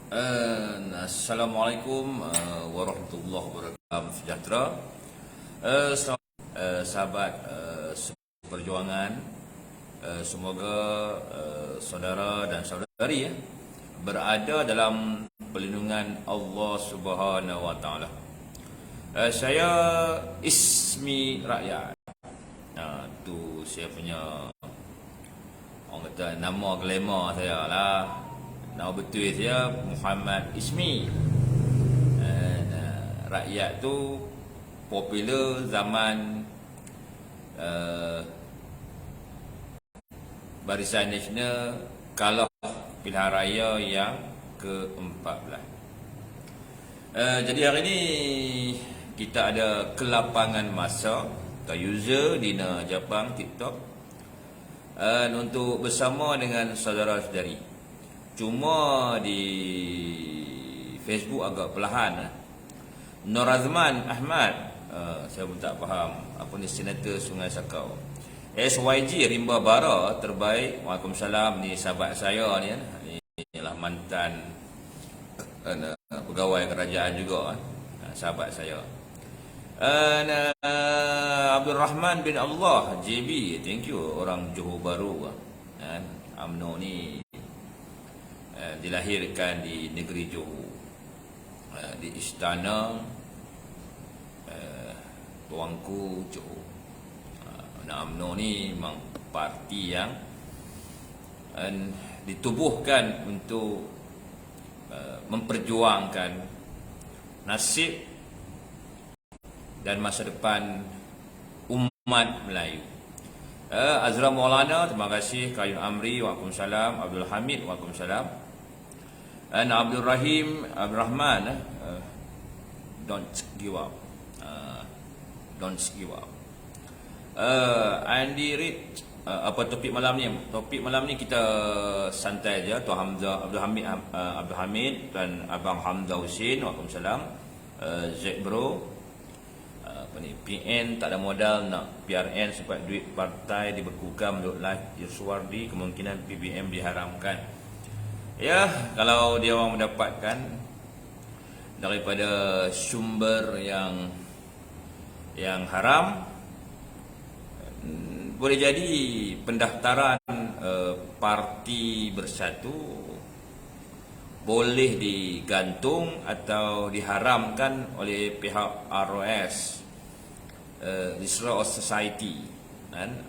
Assalamualaikum warahmatullahi wabarakatuh. Sejahtera, sahabat perjuangan. Semoga saudara dan saudari berada dalam perlindungan Allah Subhanahu Wa Taala. Saya Ismi Rakyat. Tu saya punya, orang kata, nama glamour saya lah. Nama betul saya Muhammad Ismi. Rakyat tu popular zaman Barisan Nasional kalah pilihan raya yang ke-14. Jadi hari ni kita ada kelapangan masa atau user di Japang TikTok untuk bersama dengan saudara-saudari. Cuma di Facebook agak perlahan. Nur Azman Ahmad, saya pun tak faham apa ni, Senator Sungai Sakau. SYG Rimba Bara terbaik. Waalaikumsalam. Ni sahabat saya ni, inilah mantan pegawai kerajaan juga, sahabat saya. Abdul Rahman bin Allah JB, thank you, orang Johor Bahru. UMNO ni dilahirkan di negeri Johor, di istana Tuanku Johor. UMNO ni memang parti yang ditubuhkan untuk memperjuangkan nasib dan masa depan umat Melayu. Azra Maulana, terima kasih. Kayun Amri, waalaikumsalam. Abdul Hamid, waalaikumsalam. And Abdul Rahim, Abdul Rahman, don't give up. Don't give up. Andy Reid, apa topik malam ni? Topik malam ni kita santai aja. Tuan Hamzah, Abdul Hamid dan Abang Hamzah Husin, waalaikumsalam. Zaid Bro, apa ni, PN tak ada modal nak PRN sebab duit partai dibekukan menurut Live Yuswardi, kemungkinan PBM diharamkan. Ya, kalau dia orang mendapatkan daripada sumber yang haram, boleh jadi pendaftaran parti bersatu boleh digantung atau diharamkan oleh pihak ROS, Israel Society, kan?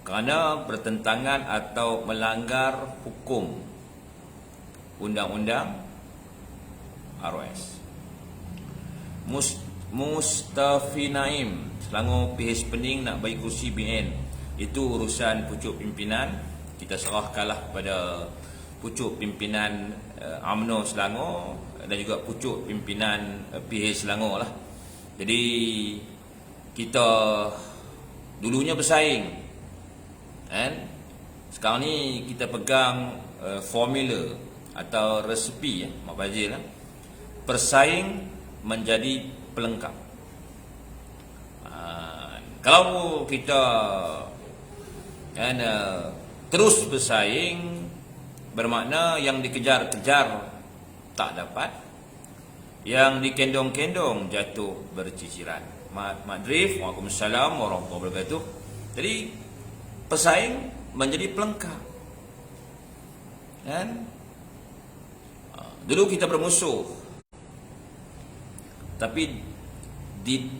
Kerana bertentangan atau melanggar hukum Undang-Undang ROS. Mustafi Naim, Selangor PH Pening nak bagi kursi BN. Itu urusan pucuk pimpinan. Kita serahkanlah kepada pucuk pimpinan UMNO Selangor dan juga pucuk pimpinan PH Selangor lah. Jadi kita dulunya bersaing, kan? Sekarang ni kita pegang formula atau resepi, Mak Fazil, persaing menjadi pelengkap. Kalau kita terus bersaing, bermakna yang dikejar-kejar tak dapat, yang dikendong-kendong jatuh berciciran. Mak Drif, waalaikumsalam warahmatullahi wabarakatuh. Jadi pesaing menjadi pelengkap, kan? Dulu kita bermusuh, tapi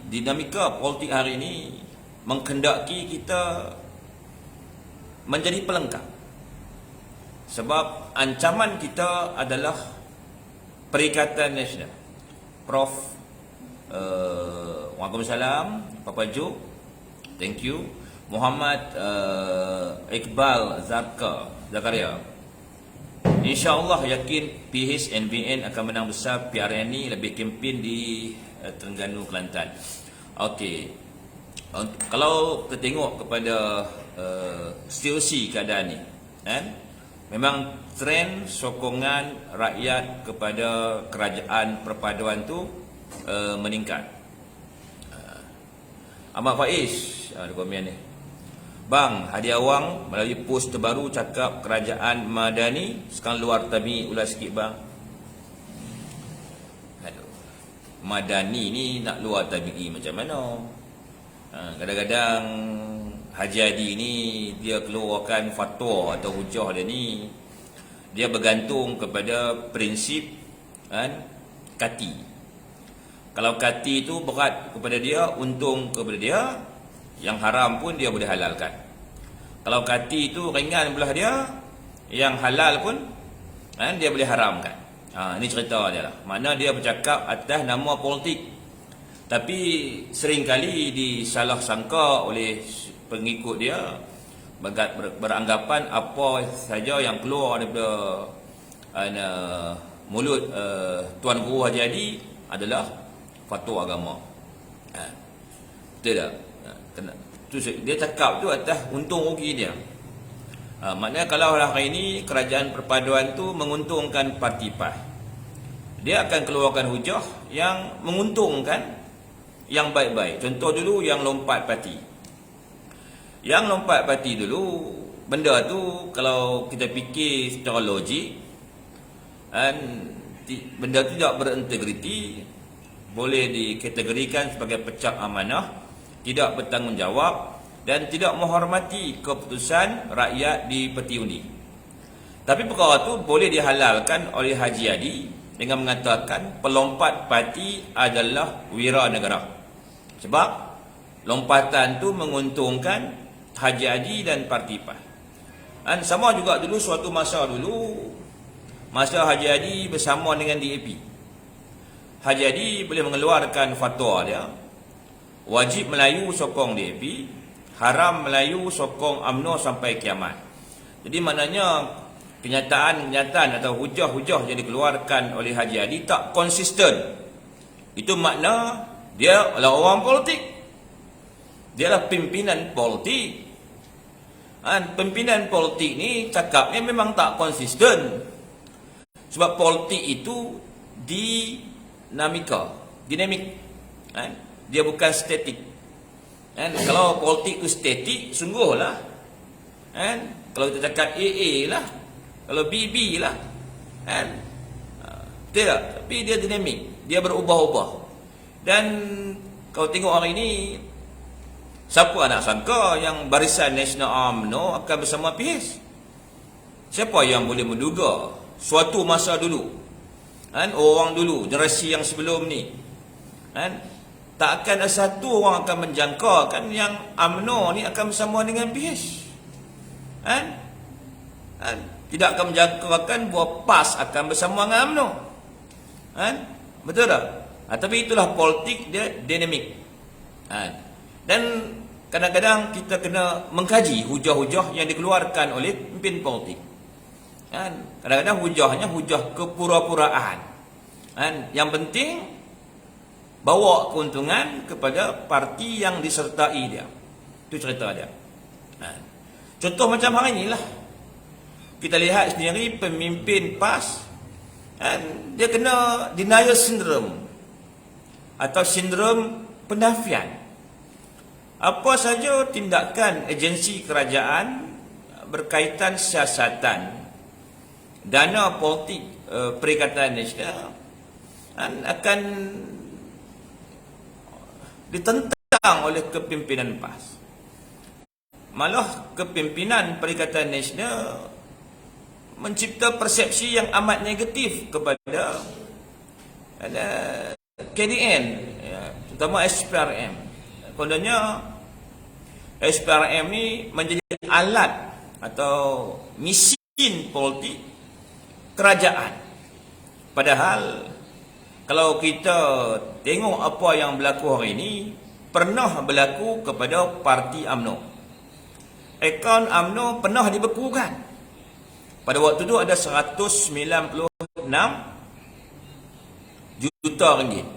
dinamika politik hari ini menghendaki kita menjadi pelengkap. Sebab ancaman kita adalah Perikatan Nasional. Prof, waalaikumsalam. Papa Jo, thank you. Muhammad Iqbal Zakaria, InsyaAllah yakin PH NBN akan menang besar. PRN ni lebih kempen di Terengganu, Kelantan. Okey, kalau kita tengok kepada situasi keadaan ni, kan, memang trend sokongan rakyat kepada kerajaan perpaduan tu meningkat. Ahmad Faiz ada komen ni. Bang, hadiah wang melalui post terbaru cakap kerajaan Madani sekarang luar tabi, ulas sikit bang. Madani ni nak luar tabi'i macam mana. Kadang-kadang Haji Hadi ni dia keluarkan fatwa atau hujah dia ni, dia bergantung kepada prinsip kati. Kalau kati itu berat kepada dia, untung kepada dia, yang haram pun dia boleh halalkan. Kalau kati itu ringan belah dia, yang halal pun dia boleh haramkan. Ini cerita dia lah. Mana dia bercakap atas nama politik, tapi seringkali disalah sangka oleh pengikut dia, beranggapan apa saja yang keluar daripada mulut Tuan Guru Haji Hadi adalah fatwa agama. Betul tak? Dia cakap tu atas untung rugi dia. Maknanya kalau hari ini kerajaan perpaduan tu menguntungkan parti PAS, dia akan keluarkan hujah yang menguntungkan yang baik-baik. Contoh dulu yang lompat parti. Yang lompat parti dulu, benda tu kalau kita fikir secara logik, benda tu tidak berintegriti, boleh dikategorikan sebagai pecah amanah, tidak bertanggungjawab dan tidak menghormati keputusan rakyat di peti undi. Tapi perkara tu boleh dihalalkan oleh Haji Hadi dengan mengatakan pelompat parti adalah wira negara. Sebab lompatan tu menguntungkan Haji Hadi dan parti PAS. Dan sama juga dulu suatu masa masa Haji Hadi bersama dengan DAP. Haji Hadi boleh mengeluarkan fatwa dia, wajib Melayu sokong DAP, haram Melayu sokong UMNO sampai kiamat. Jadi maknanya kenyataan atau hujah-hujah yang dikeluarkan oleh Haji Hadi tak konsisten. Itu makna dia adalah orang politik. Dia adalah pimpinan politik. Pimpinan politik ni cakapnya memang tak konsisten. Sebab politik itu dinamik. Dia bukan statik. Kalau politik itu statik, sungguhlah. Kalau kita cakap AA lah, kalau BB lah. Tidak, tapi dia dinamik. Dia berubah-ubah. Dan kalau tengok hari ini, siapa nak sangka yang Barisan Nasional UMNO akan bersama PAS? Siapa yang boleh menduga suatu masa dulu, orang dulu, generasi yang sebelum ni, tak akan ada satu orang akan menjangkakan yang UMNO ni akan bersama dengan PAS. Tidak akan menjangkakan bahawa PAS akan bersama dengan UMNO. Betul tak? Tapi itulah politik, dia dinamik. Dan kadang-kadang kita kena mengkaji hujah-hujah yang dikeluarkan oleh pemimpin politik. Kadang-kadang hujahnya hujah kepura-puraan. Yang penting bawa keuntungan kepada parti yang disertai dia. Itu cerita dia. Contoh macam hari inilah, kita lihat sendiri pemimpin PAS, dia kena denial syndrome atau sindrom penafian. Apa saja tindakan agensi kerajaan berkaitan siasatan dana politik Perikatan Nasional akan ditentang oleh kepimpinan PAS. Malah kepimpinan Perikatan Nasional mencipta persepsi yang amat negatif kepada KDN, terutama SPRM. Kononnya SPRM ni menjadi alat atau mesin politik kerajaan. Padahal kalau kita tengok apa yang berlaku hari ini, pernah berlaku kepada parti UMNO. Akaun UMNO pernah dibekukan. Pada waktu itu ada 196 juta ringgit.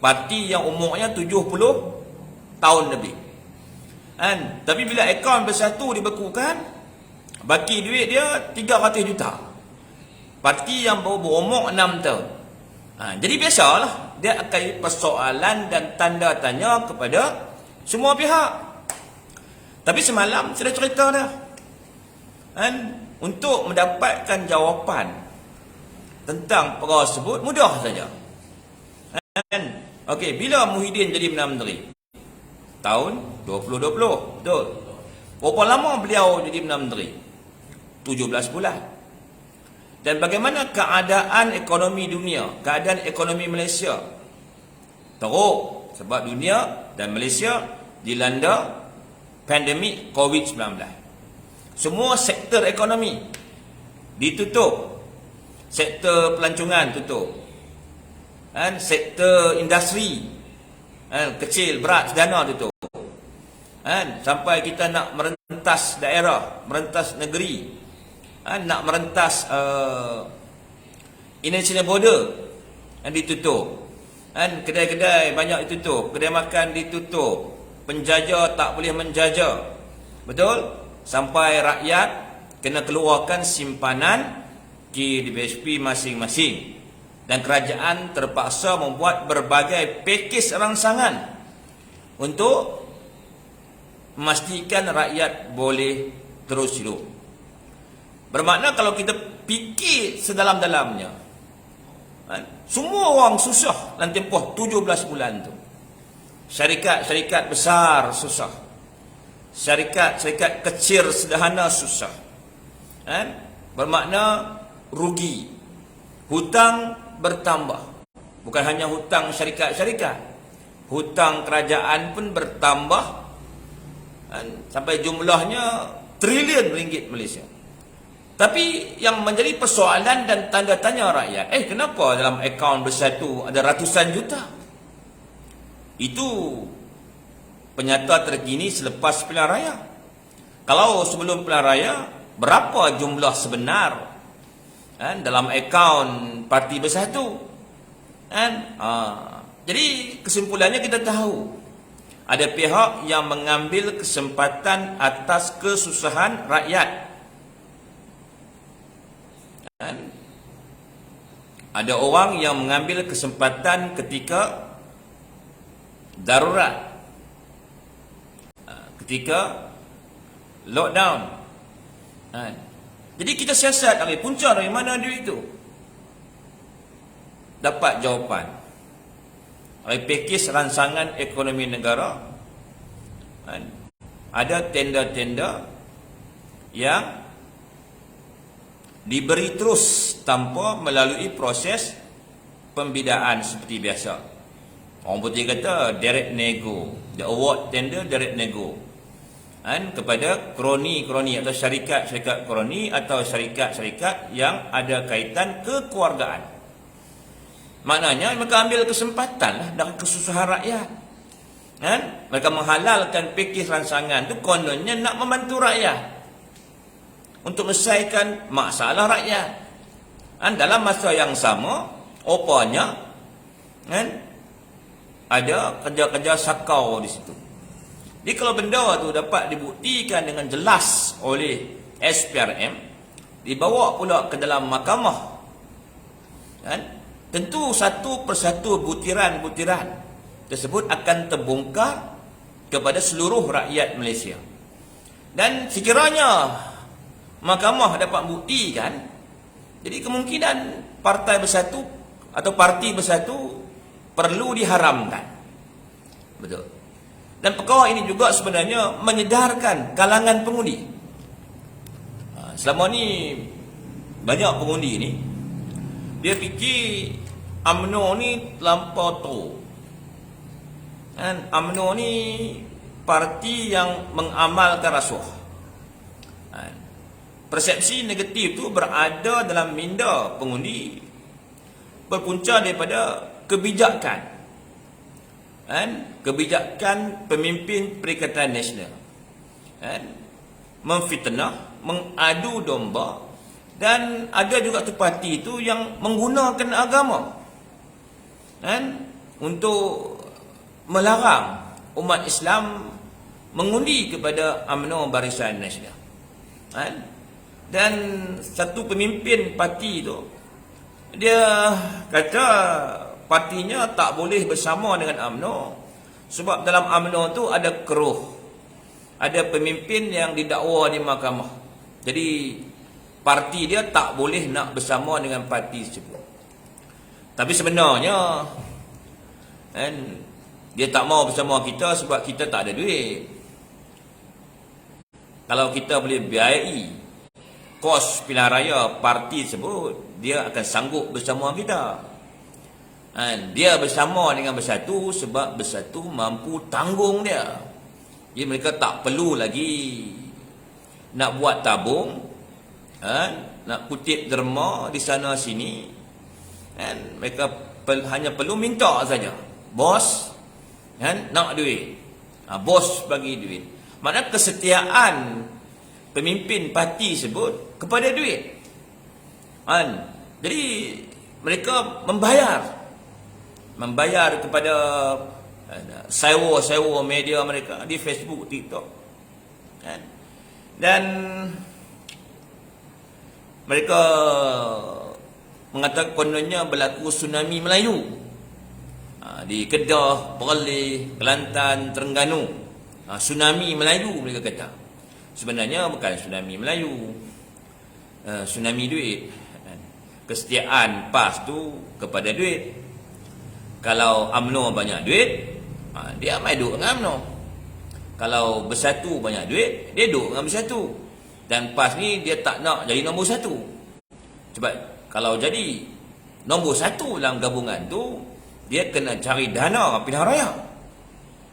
Parti yang umurnya 70 tahun lebih. Tapi bila akaun bersatu dibekukan, baki duit dia 300 juta. Parti yang baru berumur 6 tahun. Jadi biasalah, dia akan persoalan dan tanda tanya kepada semua pihak. Tapi semalam saya dah cerita dah. Untuk mendapatkan jawapan tentang perkara tersebut mudah saja. Okey, bila Muhyiddin jadi Perdana Menteri? Tahun 2020, betul. Berapa lama beliau jadi Perdana Menteri? 17 bulan. Dan bagaimana keadaan ekonomi dunia, keadaan ekonomi Malaysia? Teruk, sebab dunia dan Malaysia dilanda pandemik COVID-19. Semua sektor ekonomi ditutup. Sektor pelancongan tutup. Sektor industri kecil, berat, sederhana tutup. Sampai kita nak merentas daerah, merentas negeri, nak merentas international border, ditutup. Kedai-kedai banyak ditutup, kedai makan ditutup, penjajah tak boleh menjajah. Betul? Sampai rakyat kena keluarkan simpanan KDBSP masing-masing. Dan kerajaan terpaksa membuat berbagai pakej rangsangan untuk memastikan rakyat boleh terus hidup. Bermakna kalau kita fikir sedalam-dalamnya, semua orang susah dalam tempoh 17 bulan tu. Syarikat-syarikat besar susah. Syarikat-syarikat kecil sederhana susah. Bermakna rugi. Hutang bertambah. Bukan hanya hutang syarikat-syarikat, hutang kerajaan pun bertambah, sampai jumlahnya trilion ringgit Malaysia. Tapi yang menjadi persoalan dan tanda tanya rakyat, kenapa dalam akaun bersatu ada ratusan juta? Itu penyata terkini selepas pilihan raya. Kalau sebelum pilihan raya, berapa jumlah sebenar dalam akaun Parti Bersatu? Jadi kesimpulannya kita tahu ada pihak yang mengambil kesempatan atas kesusahan rakyat. Ada orang yang mengambil kesempatan ketika darurat, ketika lockdown. Jadi kita siasat dari punca dari mana duit itu. Dapat jawapan dari pakej ransangan ekonomi negara. Ada tenda-tenda yang diberi terus tanpa melalui proses pembidaan seperti biasa. Orang putih kata direct nego. The award tender direct nego. Kepada kroni-kroni atau syarikat-syarikat kroni atau syarikat-syarikat yang ada kaitan kekeluargaan. Maknanya mereka ambil kesempatan dengan kesusahan rakyat. Mereka menghalalkan pakej ransangan itu kononnya nak membantu rakyat untuk menyelesaikan masalah rakyat. Dalam masa yang sama, rupanya ada kerja-kerja sakau di situ. Jadi kalau benda tu dapat dibuktikan dengan jelas oleh SPRM, dibawa pula ke dalam mahkamah, tentu satu persatu butiran-butiran tersebut akan terbongkar kepada seluruh rakyat Malaysia. Dan sekiranya mahkamah dapat buktikan, jadi kemungkinan Partai Bersatu atau Parti Bersatu perlu diharamkan. Betul. Dan perkara ini juga sebenarnya menyedarkan kalangan pengundi. Selama ni banyak pengundi ni dia fikir UMNO ni terlampau teruk. UMNO ni parti yang mengamalkan rasuah. Persepsi negatif tu berada dalam minda pengundi, berpunca daripada kebijakan kebijakan pemimpin Perikatan Nasional, memfitnah, mengadu domba, dan ada juga tu parti itu yang menggunakan agama untuk melarang umat Islam mengundi kepada UMNO Barisan Nasional. Dan satu pemimpin parti itu, dia kata partinya tak boleh bersama dengan UMNO sebab dalam UMNO tu ada keruh, ada pemimpin yang didakwa di mahkamah. Jadi parti dia tak boleh nak bersama dengan parti tersebut. Tapi sebenarnya Kan dia tak mau bersama kita sebab kita tak ada duit. Kalau kita boleh biayai kos pilihan raya parti tersebut, dia akan sanggup bersama kita. Dia bersama dengan Bersatu sebab Bersatu mampu tanggung dia. Jadi mereka tak perlu lagi nak buat tabung, nak kutip derma di sana sini. Mereka hanya perlu minta saja. Bos, nak duit. Bos bagi duit. Maknanya kesetiaan pemimpin parti sebut kepada duit. Jadi mereka membayar kepada sewa media mereka di Facebook, TikTok. Dan mereka mengatakan kononnya berlaku tsunami Melayu di Kedah, Perlis, Kelantan, Terengganu. Tsunami Melayu mereka kata. Sebenarnya bukan tsunami Melayu, tsunami duit. Kesetiaan PAS tu kepada duit. Kalau UMNO banyak duit, dia mai duduk dengan UMNO. Kalau Bersatu banyak duit, dia duduk dengan Bersatu. Dan PAS ni dia tak nak jadi nombor satu. Sebab kalau jadi nombor satu dalam gabungan tu, dia kena cari dana pilihan raya.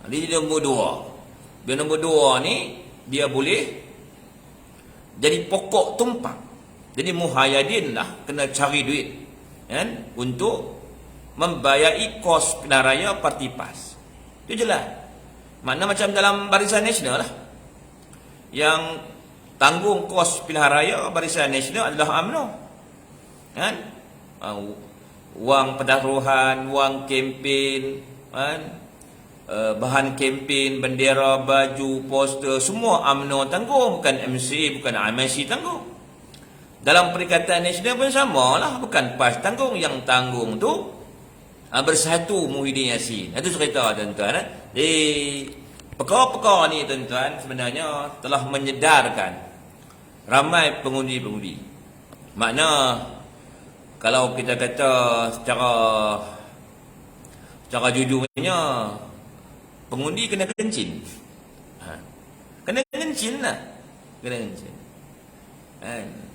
Dia nombor dua. Dia nombor dua ni, dia boleh jadi pokok tumpang. Jadi Muhyiddin lah kena cari duit untuk membayari kos pilihan raya parti PAS. Itu jelas. Makna macam dalam Barisan Nasional lah. Yang tanggung kos pilihan raya Barisan Nasional adalah UMNO. Wang pendaruhan, wang kempen, bahan kempen, bendera, baju, poster, semua UMNO tanggung, bukan MC, bukan MIC tanggung. Dalam Perikatan Nasional pun sama lah, bukan PAS tanggung. Yang tanggung tu Bersatu Muhyiddin Yassin. Itu cerita tuan-tuan. Jadi perkara-perkara ni tuan-tuan sebenarnya telah menyedarkan ramai pengundi-pengundi. Makna kalau kita kata secara jujurnya, pengundi kena kencing. Kena kencing lah. Kena kencing.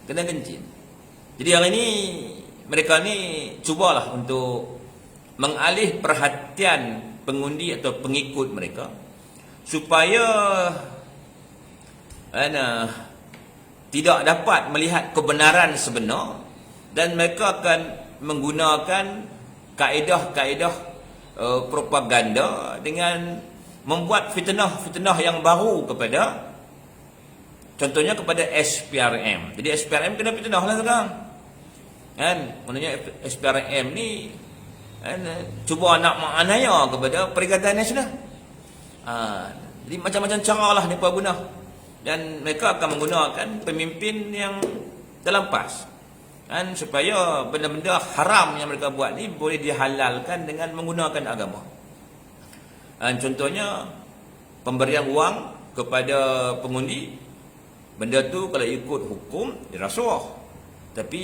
Kena kencing. Jadi hari ni mereka ni cubalah untuk mengalih perhatian pengundi atau pengikut mereka supaya tidak dapat melihat kebenaran sebenar, dan mereka akan menggunakan kaedah-kaedah propaganda dengan membuat fitnah-fitnah yang baru kepada, contohnya kepada SPRM. Jadi SPRM kena fitnah lah sekarang. Maknanya SPRM ni cuba nak menganiaya kepada Perikatan Nasional. Jadi macam-macam cara lah mereka guna. Dan mereka akan menggunakan pemimpin yang dalam PAS. Supaya benda-benda haram yang mereka buat ni boleh dihalalkan dengan menggunakan agama. Contohnya pemberian wang kepada pengundi. Benda tu kalau ikut hukum dia rasuah. Tapi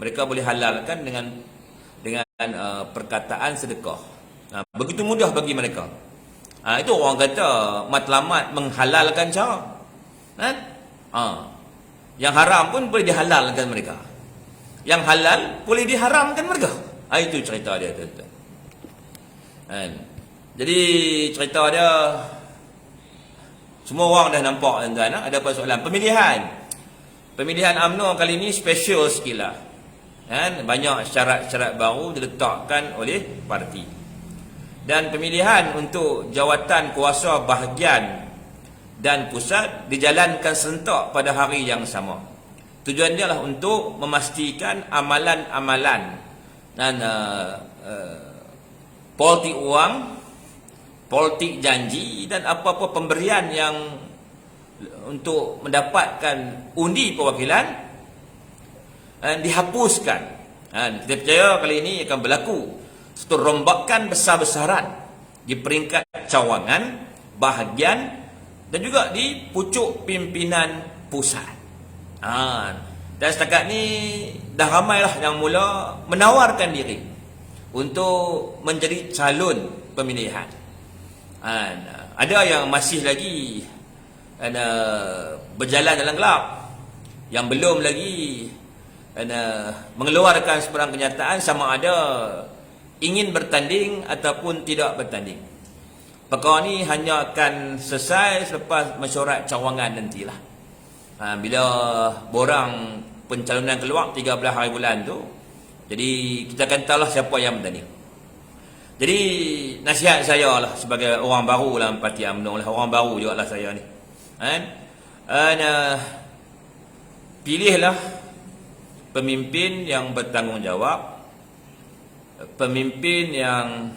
mereka boleh halalkan dengan perkataan sedekah. Begitu mudah bagi mereka. Itu orang kata matlamat menghalalkan cara. Yang haram pun boleh dihalalkan mereka. Yang halal boleh diharamkan mereka. Itu cerita dia tuan-tuan. Jadi cerita dia semua orang dah nampak tuan-tuan. Ada persoalan pemilihan UMNO kali ini special sikit lah. Banyak syarat-syarat baru diletakkan oleh parti. Dan pemilihan untuk jawatan kuasa bahagian dan pusat dijalankan serentak pada hari yang sama. Tujuan dia lah untuk memastikan amalan-amalan dan politik wang, politik janji dan apa-apa pemberian yang untuk mendapatkan undi perwakilan dihapuskan. Kita percaya kali ini akan berlaku satu rombakan besar-besaran di peringkat cawangan, bahagian dan juga di pucuk pimpinan pusat. Dan setakat ni dah ramailah yang mula menawarkan diri untuk menjadi calon pemilihan. Ada yang masih lagi berjalan dalam gelap, yang belum lagi mengeluarkan sebarang kenyataan sama ada ingin bertanding ataupun tidak bertanding. Perkara ni hanya akan selesai selepas mesyuarat cawangan nantilah. Bila borang pencalonan keluar 13 hari bulan tu, jadi kita akan tahulah siapa yang bertanding. Jadi nasihat saya lah sebagai orang baru dalam Parti UMNO lah, orang baru juga lah saya ni. Pilihlah pemimpin yang bertanggungjawab, pemimpin yang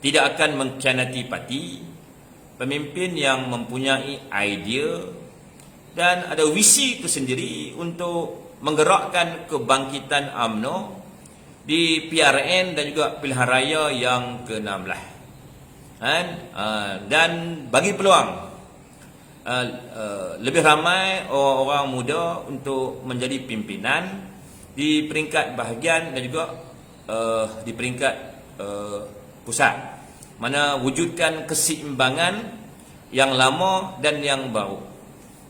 tidak akan mengkhianati parti, pemimpin yang mempunyai idea dan ada visi tersendiri untuk menggerakkan kebangkitan UMNO di PRN dan juga pilihan raya yang ke-16. Dan bagi peluang lebih ramai orang-orang muda untuk menjadi pimpinan di peringkat bahagian dan juga di peringkat pusat, mana wujudkan keseimbangan yang lama dan yang baru,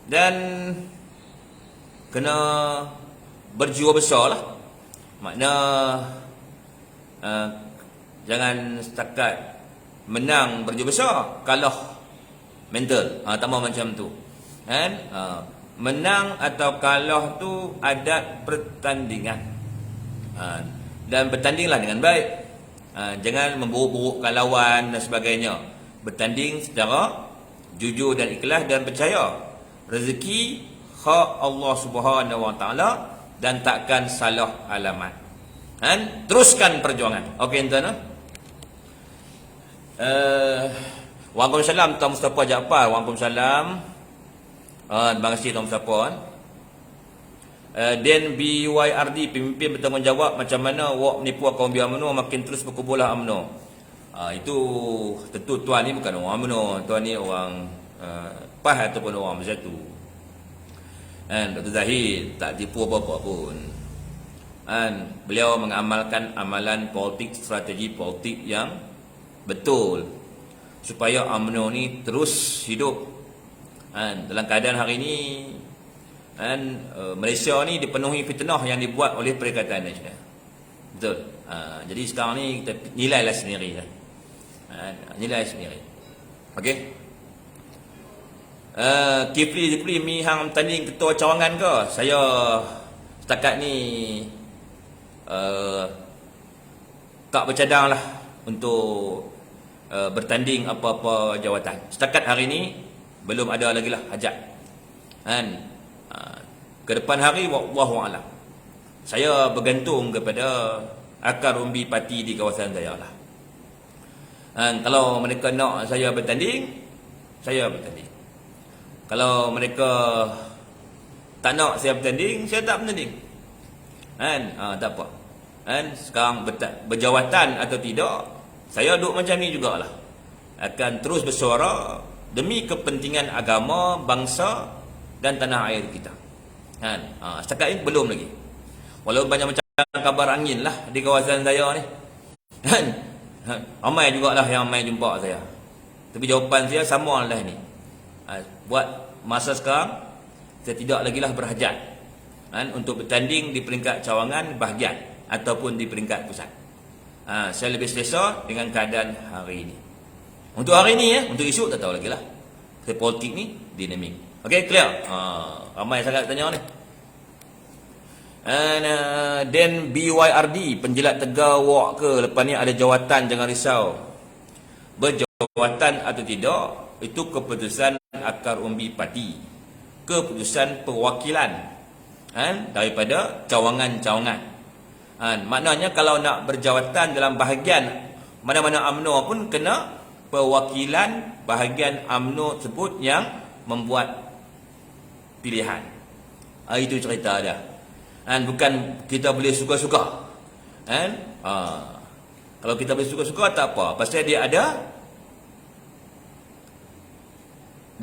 dan kena berjiwa besar lah. Makna jangan setakat menang berjiwa besar, kalah mental, tambah macam tu kan. Menang atau kalah tu adat pertandingan, dan bertandinglah dengan baik. Jangan memburuk-burukkan lawan dan sebagainya. Bertanding secara jujur dan ikhlas dan percaya rezeki hak Allah Subhanahu Wa Taala dan takkan salah alamat. Teruskan perjuangan. Okey tuan-tuan. Waalaikumsalam Tuan Mustafa Jaafar. Waalaikumsalam. Terima kasih Tuan Mustafa. Dan BYRD, pemimpin bertanggungjawab, macam mana awak menipu kaum UMNO makin terus berkuburlah UMNO. Itu tentu tuan ni bukan orang UMNO, tuan ni orang PAS ataupun orang Bersatu. Dr. Zahid tak tipu apa-apa pun. Beliau mengamalkan amalan politik, strategi politik yang betul supaya UMNO ni terus hidup. Dalam keadaan hari ini Malaysia ni dipenuhi fitnah yang dibuat oleh Perikatan Nasional. Betul. Jadi sekarang ni kita nilailah sendiri lah. Nilai sendiri. Okey. Kifli Zikri mi hang tanding ketua cawangan ke? Saya setakat ni tak bercadang lah untuk bertanding apa-apa jawatan. Setakat hari ni belum ada lagi lah hajat. Ke depan hari wallahu a'lam. Saya bergantung kepada akar umbi parti di kawasan saya lah. Kalau mereka nak saya bertanding, saya bertanding. Kalau mereka tak nak saya bertanding, saya tak bertanding. Tak apa. Sekarang berjawatan atau tidak, saya duduk macam ni jugalah. Akan terus bersuara demi kepentingan agama, bangsa dan tanah air kita. Setakat ini belum lagi. Walaupun banyak macam kabar angin lah di kawasan saya ni. Ramai jugalah yang mai jumpa saya. Tapi jawapan saya sama lah ni. Buat masa sekarang, saya tidak lagi lah berhajat untuk bertanding di peringkat cawangan bahagian ataupun di peringkat pusat. Saya lebih selesa dengan keadaan hari ini. Untuk hari ini untuk isu tak tahu lagi lah. Politik ni dinamik. Okey, clear? Ramai sangat tanya ni. Dan BYRD, penjilat Tegar awak ke lepas ni ada jawatan, jangan risau. Berjawatan atau tidak, itu keputusan akar umbi parti, keputusan perwakilan daripada cawangan-cawangan. Maknanya kalau nak berjawatan dalam bahagian mana-mana UMNO pun kena perwakilan bahagian UMNO tersebut yang membuat pilihan. Itu cerita dia. Bukan kita boleh suka-suka. Kalau kita boleh suka-suka tak apa, pasal dia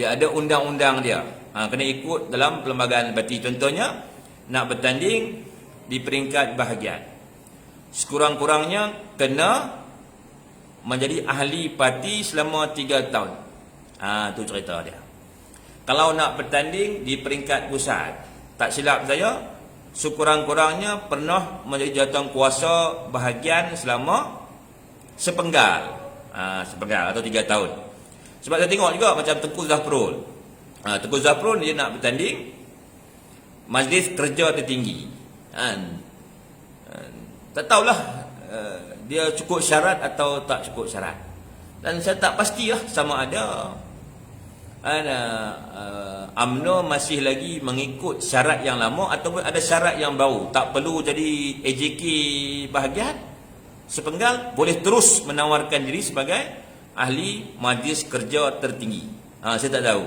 ada undang-undang dia. Kena ikut dalam perlembagaan parti. Contohnya nak bertanding di peringkat bahagian. sekurang-kurangnya kena menjadi ahli parti selama 3 tahun. Tu cerita dia. Kalau nak bertanding di peringkat pusat, tak silap saya, sekurang-kurangnya pernah menjadi jawatan kuasa bahagian selama sepenggal. Sepenggal atau 3 tahun. Sebab saya tengok juga macam Tengku Zafrul. Tengku Zafrul dia nak bertanding Majlis Kerja Tertinggi. Tak tahulah dia cukup syarat atau tak cukup syarat. Dan saya tak pastilah sama ada UMNO masih lagi mengikut syarat yang lama ataupun ada syarat yang baru. Tak perlu jadi AJK bahagian sepenggal, boleh terus menawarkan diri sebagai ahli Majlis Kerja Tertinggi. Saya tak tahu.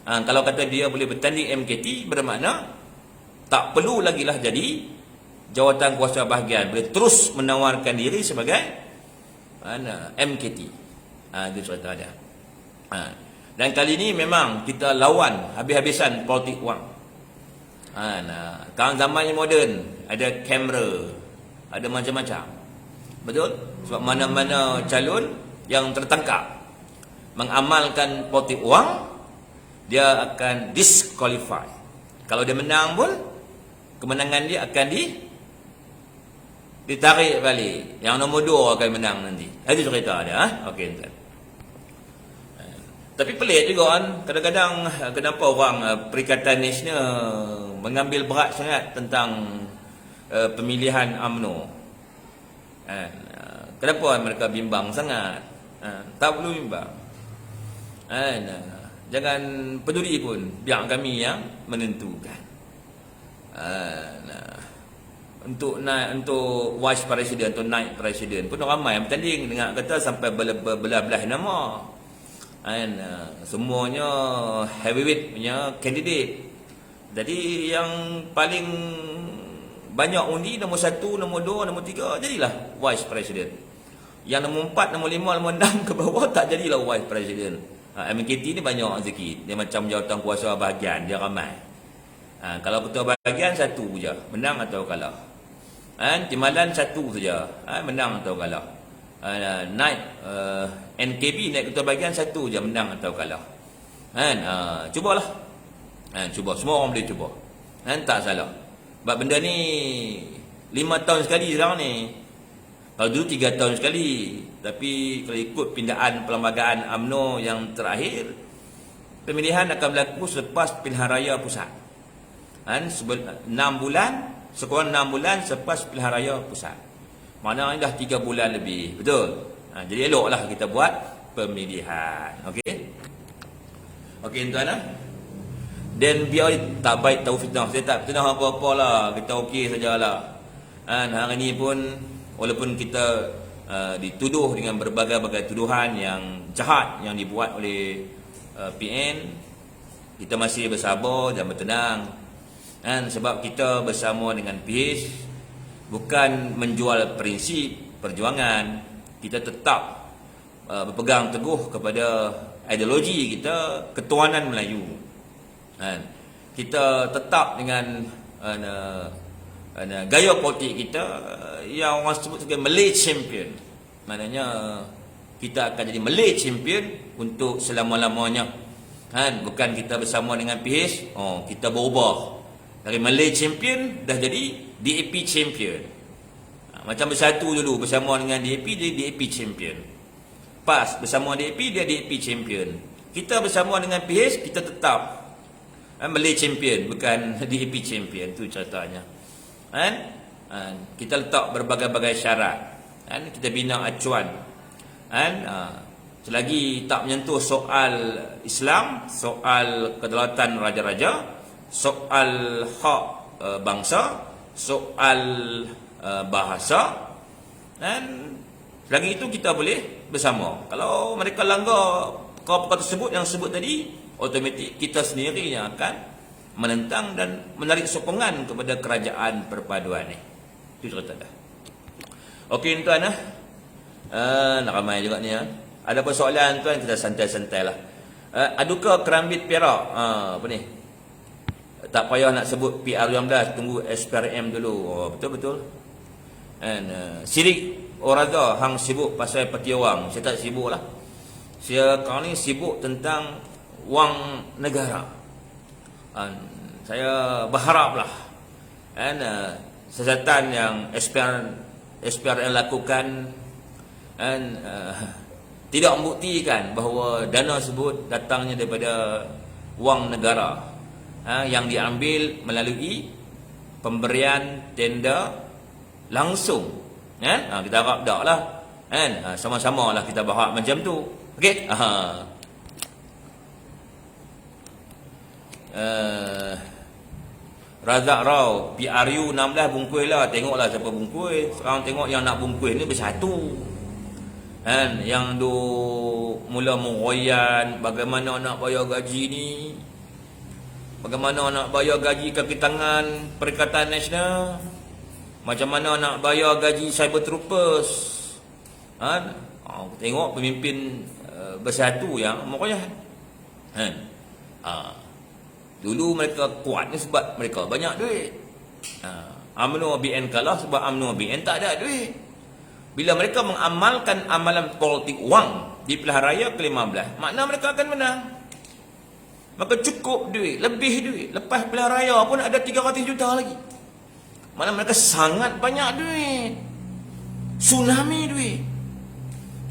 Kalau kata dia boleh bertanding MKT, bermakna tak perlu lagi lah jadi jawatan kuasa bahagian, boleh terus menawarkan diri sebagai MKT. Itu cerita dia. Dan kali ini memang kita lawan habis-habisan politik wang. Kalau zaman yang moden, ada kamera, ada macam-macam. Betul? Sebab mana-mana calon yang tertangkap mengamalkan politik wang, dia akan disqualify. Kalau dia menang pun, kemenangan dia akan ditarik balik. Yang nombor 2 akan menang nanti. Itu cerita dia. Okey, tuan. Tapi pelik juga kan, kadang-kadang kenapa orang Perikatan Nasional mengambil berat sangat tentang pemilihan UMNO. Kenapa mereka bimbang sangat? Tak perlu bimbang. Jangan peduli pun, biar kami yang menentukan. Untuk vice president, untuk naik presiden pun ramai yang bertanding, dengan kata sampai belah-belah nama. Semuanya heavyweight punya candidate. Jadi yang paling banyak undi nombor 1, nombor 2, nombor 3 jadilah vice president. Yang nombor 4, nombor 5, nombor 6 ke bawah tak jadilah vice president. MKT ni banyak sikit. Dia macam jawatan kuasa bahagian, dia ramai. Kalau ketua bahagian satu je, menang atau kalah. Timbalan satu saja, menang atau kalah. Naik NKB, naik ketua bahagian satu je, menang atau kalah. Cubalah. Cuba, semua orang boleh cuba. Tak salah. Sebab benda ni 5 tahun sekali sekarang ni. Kalau dulu 3 tahun sekali. Tapi kalau ikut pindaan perlembagaan UMNO yang terakhir, pemilihan akan berlaku selepas pilihan raya pusat. 6 bulan, sekurang 6 bulan selepas pilihan raya pusat. Maknanya dah 3 bulan lebih. Betul? Jadi eloklah kita buat pemilihan. Okey? Okey tuan-tuan. Dan biar tak baik tahu fitnah. Saya tak fitnah apa-apa lah. Kita okey sajalah. Hari ni pun walaupun kita dituduh dengan berbagai-bagai tuduhan yang jahat yang dibuat oleh PN, kita masih bersabar dan bertenang. Sebab kita bersama dengan PH bukan menjual prinsip perjuangan. Kita tetap berpegang teguh kepada ideologi kita, ketuhanan Melayu. Kita tetap dengan gaya politik kita yang orang sebut sebagai Malay Champion. Maknanya kita akan jadi Malay Champion untuk selama-lamanya. Bukan kita bersama dengan PH, kita berubah dari Malay Champion dah jadi DAP Champion. Macam bersatu dulu bersama dengan DAP, dia DAP Champion. PAS bersama DAP, dia DAP Champion. Kita bersama dengan PH, kita tetap Malay Champion, bukan DAP Champion. Itu ceritanya. Kita letak berbagai-bagai syarat. Kita bina acuan. Selagi tak menyentuh soal Islam, soal kedaulatan raja-raja, soal hak bangsa, soal bahasa, dan selagi itu kita boleh bersama. Kalau mereka langgar perkara-perkara tersebut yang sebut tadi, automatik kita sendiri yang akan menentang dan menarik sokongan kepada kerajaan perpaduan ni. Itu cerita dah. Okey tuan nak ramai juga ni Ada persoalan tuan, kita santai-santai lah. Adukah Kerambit Perak? Apa ni? Tak payah nak sebut PR15, tunggu SPRM dulu. Betul-betul. Sirik orada hang sibuk pasal parti wang. Saya tak sibuk lah. Saya kali ni sibuk tentang wang negara. Saya berharaplah siasatan yang SPRN lakukan tidak membuktikan bahawa dana tersebut datangnya daripada wang negara yang diambil melalui pemberian tender langsung. Kita harap tak lah. Sama-sama lah kita berharap macam tu. Okey. Razak Rao PRU 16 bungkus lah. Tengoklah siapa bungkus. Sekarang tengok yang nak bungkus ni bersatu. Yang tu mula mengoyan bagaimana nak bayar gaji ni, bagaimana nak bayar gaji kaki tangan Perikatan Nasional, macam mana nak bayar gaji cyber troopers. Tengok pemimpin bersatu yang mengoyan. Dulu mereka kuat ni sebab mereka banyak duit. UMNO BN kalah sebab UMNO BN tak ada duit. Bila mereka mengamalkan amalan politik wang di pilihan raya ke-15, makna mereka akan menang. Maka cukup duit, lebih duit. Lepas pilihan raya pun ada 300 juta lagi. Makna mereka sangat banyak duit. Tsunami duit.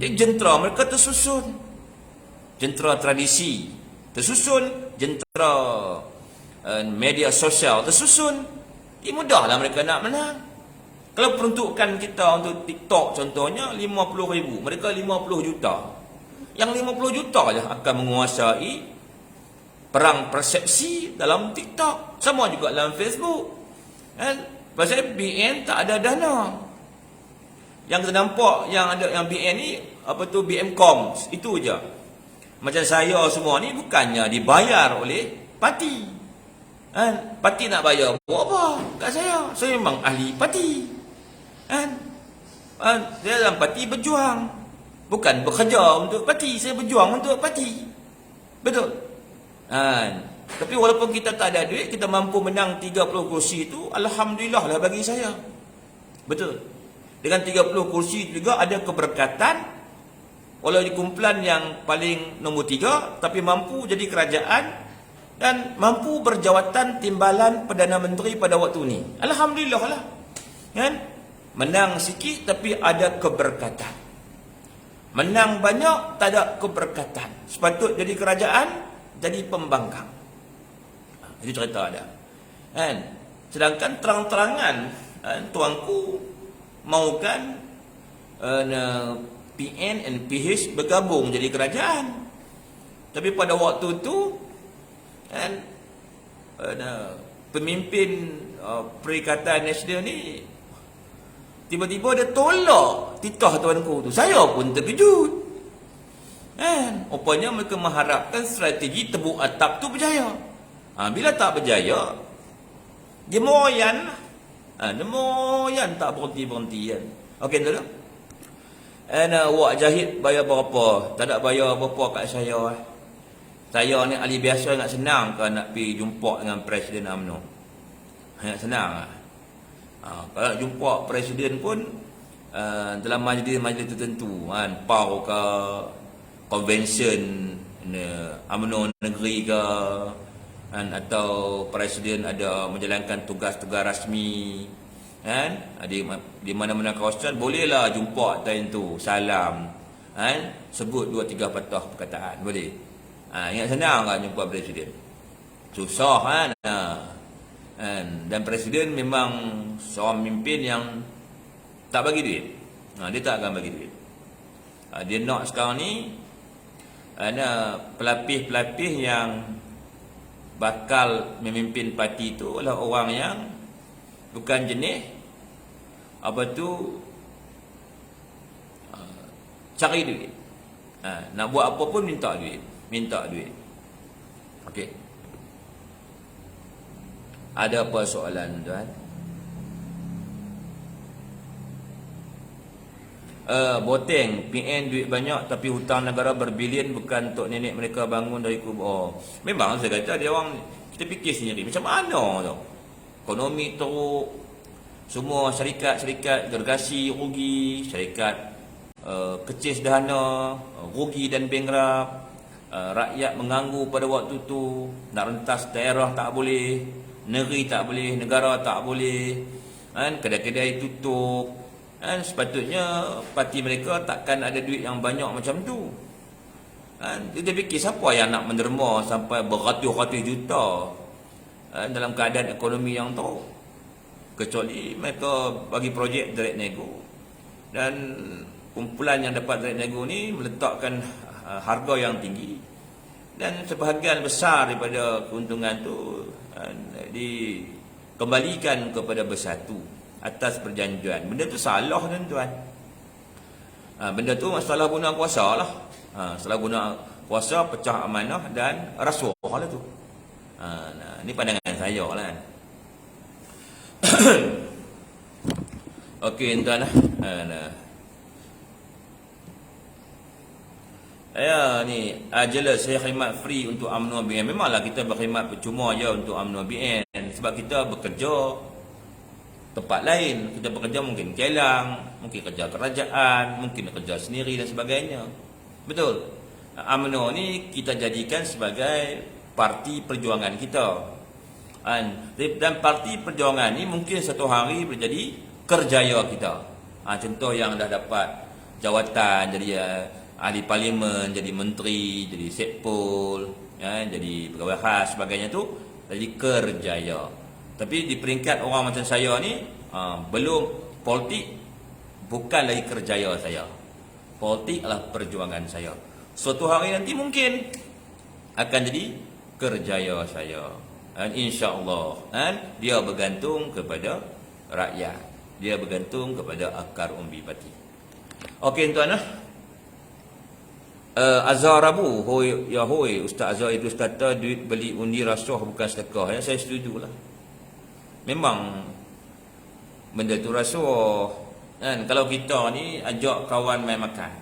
Jadi jentera mereka tersusun. Jentera tradisi tersusun, jentera media sosial tersusun. Mudahlah mereka nak menang. Kalau peruntukan kita untuk TikTok contohnya 50,000, mereka 50 juta. Yang 50 juta je akan menguasai perang persepsi dalam TikTok. Sama juga dalam Facebook. Pasal BN tak ada dana. Yang kita nampak yang ada yang BN ni BM Coms, itu je. Macam saya semua ni bukannya dibayar oleh parti. Parti nak bayar buat apa kat saya? Saya memang ahli parti. Saya dalam parti berjuang. Bukan bekerja untuk parti, saya berjuang untuk parti. Betul? Tapi walaupun kita tak ada duit, kita mampu menang 30 kursi itu, alhamdulillah lah bagi saya. Betul? Dengan 30 kursi juga ada keberkatan. Walau di kumpulan yang paling nombor 3, tapi mampu jadi kerajaan dan mampu berjawatan timbalan Perdana Menteri pada waktu ni. Alhamdulillah lah. Menang sikit tapi ada keberkatan. Menang banyak tak ada keberkatan. Sepatut jadi kerajaan, jadi pembangkang. Itu cerita ada. Sedangkan terang-terangan tuanku maukan PN dan PH bergabung jadi kerajaan. Tapi pada waktu tu pemimpin Perikatan Nasional ni tiba-tiba dia tolak titah tuanku tu. Saya pun terkejut. Rupanya mereka mengharapkan strategi tebuk atap tu berjaya. Bila tak berjaya, dia moyan. Dia moyan tak berhenti-berhenti kan. Okey tu dah. Wak Jahid bayar berapa? Tak ada bayar berapa kat saya. Saya ni ahli biasa nak senang ke nak pergi jumpa dengan Presiden UMNO. Nak senang lah. Kalau nak jumpa Presiden pun dalam majlis-majlis tertentu, PAU ke, Convention UMNO negeri ke, atau Presiden ada menjalankan tugas-tugas rasmi, di mana-mana kawasan bolehlah jumpa time tu, salam, sebut 2-3 patah perkataan boleh. Ingat senang kan jumpa Presiden? Susah kan? Dan Presiden memang seorang pemimpin yang tak bagi duit. Dia tak akan bagi duit. Dia nak sekarang ni ada pelapis-pelapis yang bakal memimpin parti tu adalah orang yang bukan jenis cari duit. Nak buat apa pun minta duit. Okey. Ada apa soalan tuan? Boteng PN duit banyak tapi hutang negara berbilion bukan untuk nenek mereka bangun dari kubur. Memang saya kata dia orang, kita fikir sendiri macam mana tu. Ekonomi teruk, Semua syarikat-syarikat gergasi rugi, syarikat kecil sederhana rugi dan bankrupt. Rakyat menganggur pada waktu tu, nak rentas daerah tak boleh, negeri tak boleh, negara tak boleh, kan, kedai-kedai tutup, kan. Sepatutnya parti mereka takkan ada duit yang banyak macam tu, kan. Dia fikir siapa yang nak menderma sampai beratus-ratus juta, kan, dalam keadaan ekonomi yang teruk, kecuali mereka bagi projek direct nego, dan kumpulan yang dapat direct nego ni meletakkan harga yang tinggi, dan sebahagian besar daripada keuntungan tu dikembalikan kepada bersatu atas perjanjian. Benda tu salah, tuan-tuan. Benda tu masalah guna kuasa lah. Salah guna kuasa, pecah amanah dan rasuah lah tu. Ni pandangan saya lah, kan. Okey, tuan lah. Ya, ni jelas saya khidmat free untuk UMNO BN. Memanglah kita berkhidmat percuma je untuk UMNO BN, sebab kita bekerja tempat lain. Kita bekerja mungkin Kelang, mungkin kerja kerajaan, mungkin kerja sendiri dan sebagainya. Betul. UMNO ni kita jadikan sebagai parti perjuangan kita, dan parti perjuangan ni mungkin satu hari menjadi kerjaya kita. Contoh yang dah dapat jawatan jadi ahli parlimen, jadi menteri, jadi sekpol, jadi pegawai khas sebagainya tu, jadi kerjaya. Tapi di peringkat orang macam saya ni, belum politik, bukan lagi kerjaya saya. Politik adalah perjuangan saya. Suatu hari nanti mungkin akan jadi kerjaya saya. InsyaAllah, dia bergantung kepada rakyat, dia bergantung kepada akar umbi parti. Okey, tuan, Azhar Rabu, hoi Ustaz Azhar Idrus kata duit beli undi rasuah bukan sedekah. Saya setuju lah. Memang benda tu rasuah, kan. Kalau kita ni ajak kawan main makan,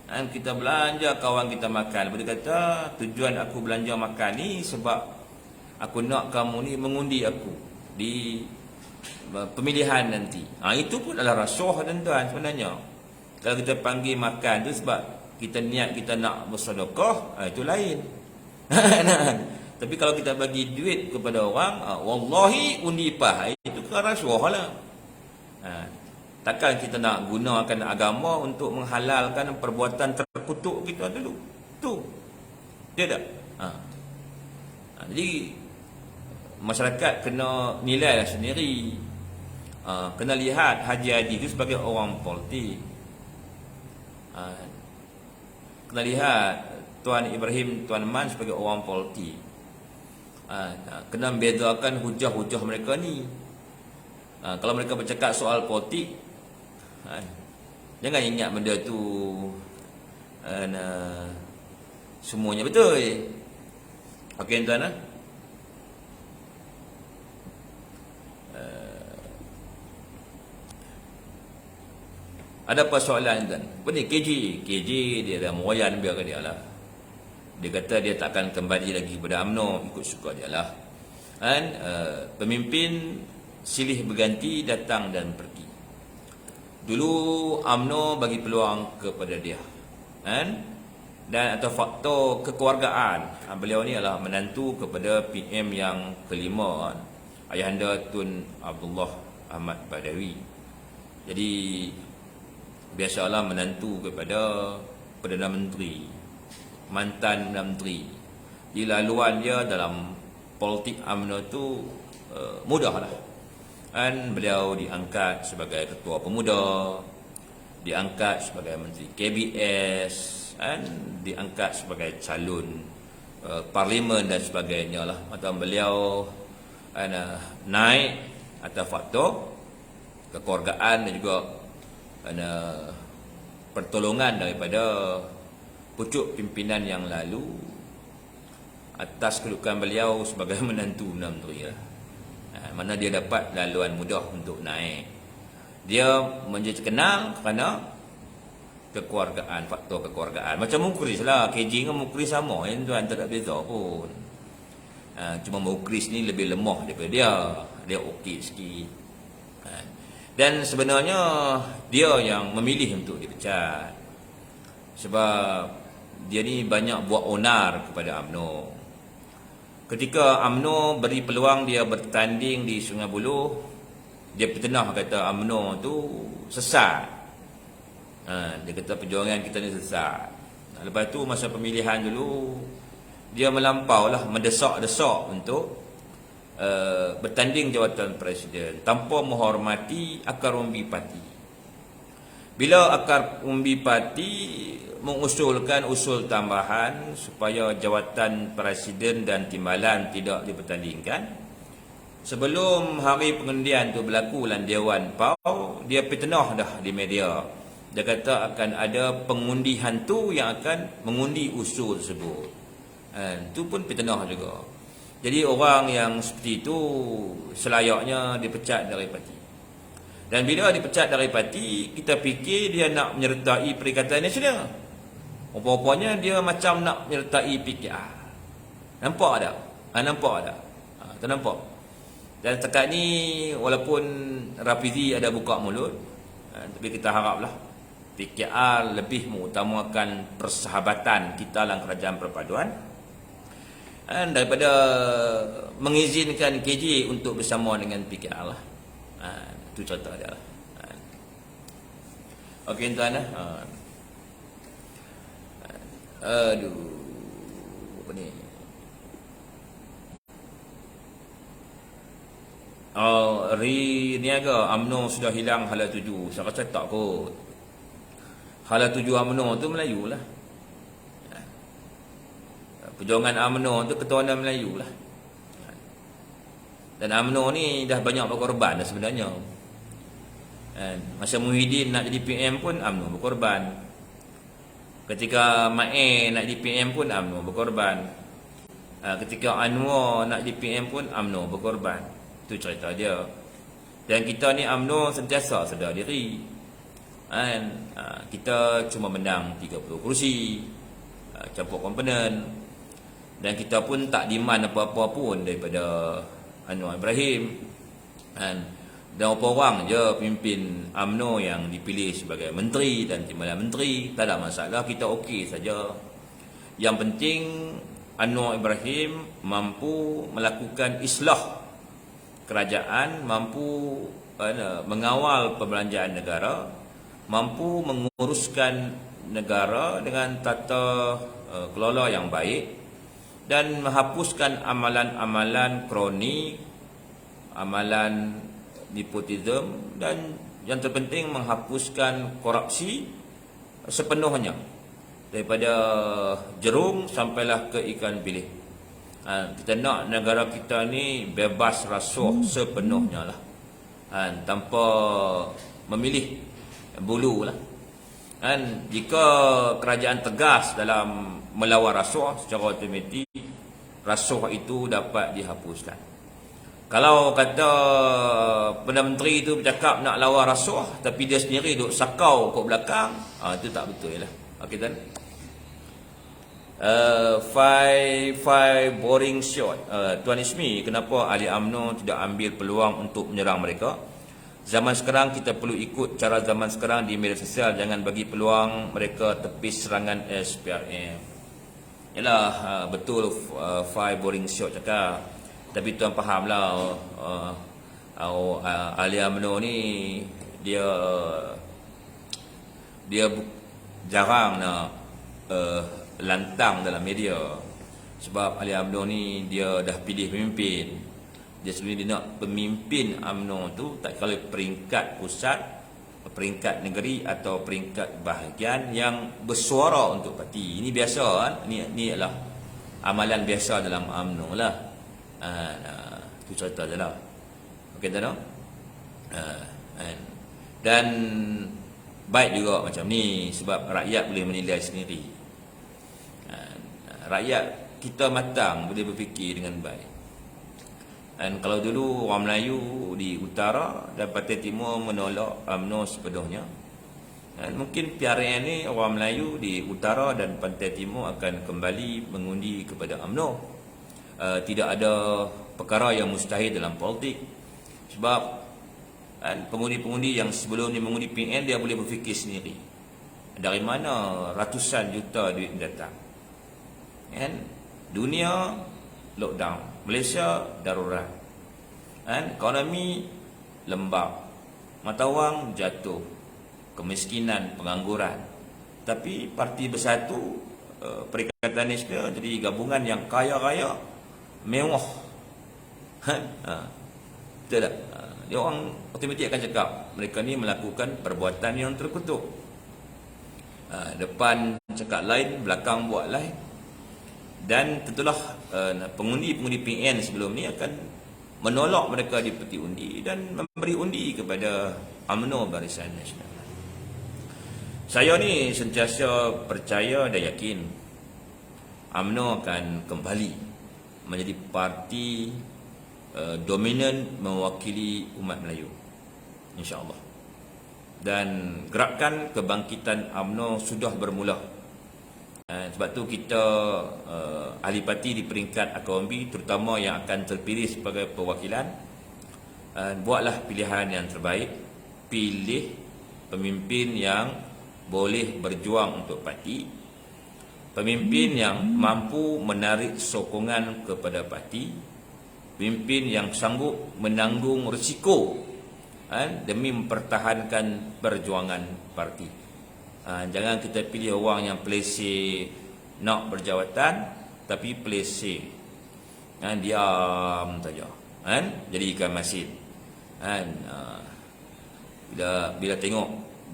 kan, kita belanja kawan kita makan, lepas dia kata tujuan aku belanja makan ni sebab aku nak kamu ni mengundi aku di pemilihan nanti. Itu pun adalah rasuah, tuan-tuan, sebenarnya. Kalau kita panggil makan tu sebab kita niat kita nak bersedekah, itu lain. Tapi kalau kita bagi duit kepada orang, wallahi undi pah, itu kan rasuah lah. Takkan kita nak gunakan agama untuk menghalalkan perbuatan terkutuk kita dulu. Tu. Dia tak? Jadi masyarakat kena nilai lah sendiri. Kena lihat Haji Hadi itu sebagai orang politik. Kena lihat Tuan Ibrahim, Tuan Man sebagai orang politik. Kena membezakan hujah-hujah mereka ni. Kalau mereka bercakap soal politik, jangan ingat benda tu semuanya betul. Okey, tuan, ada apa soalan, tuan? Apa ni KJ dia dah mewayan, biarkan dia lah. Dia kata dia takkan kembali lagi kepada UMNO, ikut suka dia lah. Pemimpin silih berganti, datang dan pergi. Dulu UMNO bagi peluang kepada dia, dan atau faktor kekeluargaan. Beliau ni adalah menantu kepada PM yang kelima, Ayahanda Tun Abdullah Ahmad Badawi. Jadi biasalah menantu kepada Perdana Menteri, mantan Perdana Menteri. Di laluan dia dalam politik UMNO tu mudahlah. Beliau diangkat sebagai ketua pemuda, diangkat sebagai menteri KBS, diangkat sebagai calon parlimen dan sebagainya lah. Atau beliau naik atas faktor kekeluargaan dan juga pertolongan daripada pucuk pimpinan yang lalu atas kedudukan beliau sebagai menantu Perdana Menteri lah. Mana dia dapat laluan mudah untuk naik. Dia menjadi terkenal kerana kekeluargaan, faktor kekeluargaan. Macam Mukris lah, KJ dengan Mukris sama, tuan, tak ada beza pun. Cuma Mukris ni lebih lemah daripada dia. Dia okey sikit. Dan sebenarnya dia yang memilih untuk dipecat. Sebab dia ni banyak buat onar kepada UMNO. Ketika UMNO beri peluang dia bertanding di Sungai Buloh, dia pernah kata UMNO tu sesat. Dia kata perjuangan kita ni sesat. Lepas tu masa pemilihan dulu, dia melampaulah mendesak-desak untuk bertanding jawatan presiden tanpa menghormati akar umbi parti. Bila akar umbi parti mengusulkan usul tambahan supaya jawatan presiden dan timbalan tidak dipertandingkan, sebelum hari pengundian tu berlaku dalam Dewan PAU, dia fitnah dah di media. Dia kata akan ada pengundi hantu yang akan mengundi usul tersebut. Itu pun fitnah juga. Jadi orang yang seperti itu selayaknya dipecat dari parti. Dan bila dipecat dari parti, kita fikir dia nak menyertai Perikatan Nasional. Rupa-rupanya dia macam nak menyertai PKR. Nampak tak? Nampak tak? Tak nampak? Dan setakat ni walaupun Rafizi ada buka mulut, tapi kita haraplah PKR lebih mengutamakan persahabatan kita dalam kerajaan perpaduan daripada mengizinkan KJ untuk bersama dengan PKR lah. Itu contoh dia lah. Okey tuan lah. Aduh, apa ni? Niaga UMNO sudah hilang hala tuju. Saya rasa tak kot. Hala tuju UMNO tu Melayu lah. Perjuangan UMNO tu ketuanan Melayu lah. Dan UMNO ni dah banyak berkorban dah sebenarnya. Masa Muhyiddin nak jadi PM pun UMNO berkorban. Ketika Mae nak jadi PM pun UMNO berkorban. Ketika Anwar nak jadi PM pun UMNO berkorban. Itu cerita dia. Dan kita ni UMNO sentiasa sedar diri. Kita cuma menang 30 kursi, campur komponen. Dan kita pun tak demand apa-apa pun daripada Anwar Ibrahim. Dan berapa orang je pimpin UMNO yang dipilih sebagai menteri dan timbalan menteri. Tak ada masalah, kita okey saja. Yang penting Anwar Ibrahim mampu melakukan islah kerajaan, mampu mengawal perbelanjaan negara, mampu menguruskan negara dengan tata kelola yang baik, dan menghapuskan amalan-amalan kronik, amalan nepotism, dan yang terpenting menghapuskan korupsi sepenuhnya daripada jerung sampailah ke ikan bilis. Kita nak negara kita ni bebas rasuah sepenuhnya lah, tanpa memilih bulu lah. Jika kerajaan tegas dalam melawan rasuah, secara automatik rasuah itu dapat dihapuskan. Kalau kata Perdana Menteri itu bercakap nak lawan rasuah, tapi dia sendiri duduk sakau kat belakang, itu tak betul lah. Okey tuan. Five boring shot. Tuan Ismi, kenapa ahli UMNO tidak ambil peluang untuk menyerang mereka? Zaman sekarang kita perlu ikut cara zaman sekarang di media sosial. Jangan bagi peluang mereka tepis serangan SPRM. Yalah, betul five boring shot cakap. Tapi tuan fahamlah, ahli UMNO ni dia jarang nak lantang dalam media. Sebab ahli UMNO ni dia dah pilih pemimpin. Dia sebenarnya dia nak pemimpin UMNO tu tak kala peringkat pusat, peringkat negeri atau peringkat bahagian yang bersuara untuk parti. Ini biasa kan? Ini adalah amalan biasa dalam UMNO lah. Itu cerita je lah. Okey tak no? Dan baik juga macam ni sebab rakyat boleh menilai sendiri. Rakyat kita matang, boleh berfikir dengan baik. Dan kalau dulu orang Melayu di utara dan Pantai Timur menolak UMNO sepenuhnya, dan mungkin PRN ni orang Melayu di utara dan Pantai Timur akan kembali mengundi kepada UMNO. Tidak ada perkara yang mustahil dalam politik. Sebab Pengundi-pengundi yang sebelum ni mengundi PN, dia boleh berfikir sendiri. Dari mana ratusan juta duit datang? Kan? Dunia lockdown, Malaysia darurat. Ekonomi lembab, mata wang jatuh, kemiskinan, pengangguran. Tapi Parti Bersatu, Perikatan Nasional jadi gabungan yang kaya-raya, mewah. Betul tak? Dia orang otomatik akan cakap mereka ni melakukan perbuatan yang terkutuk. Depan cakap lain, belakang buat lain. Dan tentulah pengundi-pengundi PN sebelum ni akan menolak mereka di peti undi dan memberi undi kepada UMNO Barisan Nasional. Saya ni sentiasa percaya dan yakin UMNO akan kembali menjadi parti dominan mewakili umat Melayu, insya-Allah. Dan gerakan kebangkitan UMNO sudah bermula. Sebab tu kita ahli parti di peringkat Akawambi, terutama yang akan terpilih sebagai perwakilan, buatlah pilihan yang terbaik. Pilih pemimpin yang boleh berjuang untuk parti, pemimpin yang mampu menarik sokongan kepada parti, pemimpin yang sanggup menanggung risiko demi mempertahankan perjuangan parti. Jangan kita pilih orang yang peleseh nak berjawatan, tapi peleseh diam saja, jadi ikan masin. Bila tengok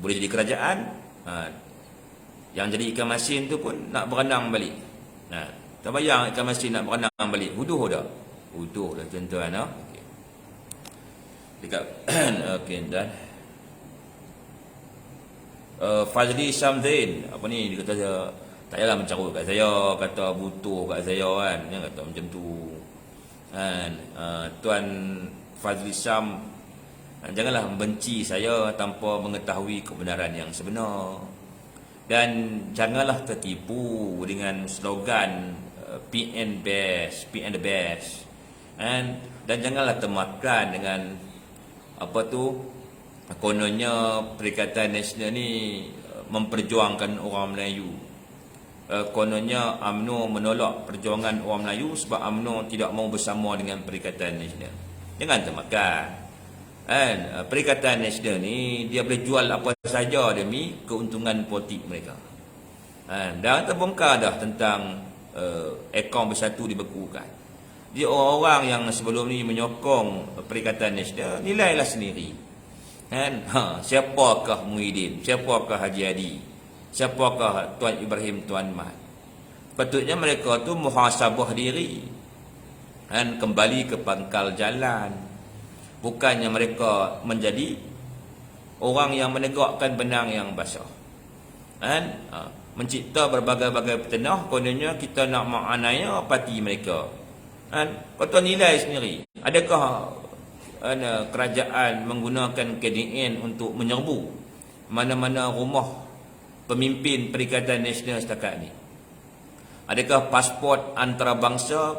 boleh jadi kerajaan, yang jadi ikan masin tu pun nak berenang balik. Tak bayang ikan masin nak berenang balik, huduh dah. Huduh dah tuan-tuan. Okay. Dekat okey, dan Fazli Syamzain, apa ni, dia kata saya tak payahlah mencarut kat saya, kata butuh kat saya kan, dia kata macam tu kan. Tuan Fazli Syam, janganlah membenci saya tanpa mengetahui kebenaran yang sebenar, dan janganlah tertipu dengan slogan PN best, PN the best, dan janganlah termakan dengan apa tu, kononnya Perikatan Nasional ni memperjuangkan orang Melayu. Kononnya UMNO menolak perjuangan orang Melayu sebab UMNO tidak mau bersama dengan Perikatan Nasional. Jangan termakan. Perikatan Nasional ni dia boleh jual apa saja demi keuntungan politik mereka. Dah terbongkar dah tentang akaun Bersatu dibekukan. Dia orang yang sebelum ni menyokong Perikatan Nasional, nilailah sendiri. Siapakah Muhyiddin, siapakah Haji Hadi, siapakah Tuan Ibrahim Tuan Mat. Patutnya mereka tu muhasabah diri, kembali ke pangkal jalan. Bukannya mereka menjadi orang yang menegakkan benang yang basah, mencipta berbagai-bagai petenah. Kononnya kita nak maknanya parti mereka. Kau nilai sendiri. Adakah kerajaan menggunakan KDN untuk menyerbu mana-mana rumah pemimpin Perikatan Nasional setakat ni? Adakah pasport antarabangsa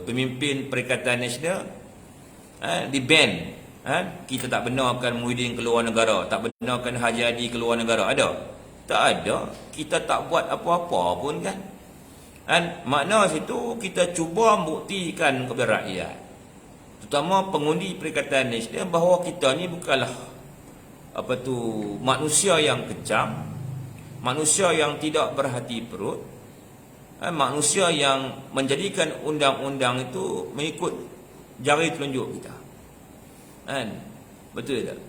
pemimpin Perikatan Nasional di-ban? Kita tak benarkan Muhyiddin keluar negara, tak benarkan Haji Hadi keluar negara. Ada? Tak ada. Kita tak buat apa-apa pun kan? Makna situ kita cuba membuktikan kepada rakyat, terutama pengundi Perikatan Nasional, bahawa kita ni bukanlah manusia yang kejam, manusia yang tidak berhati perut, manusia yang menjadikan undang-undang itu mengikut jari telunjuk kita. Betul tak?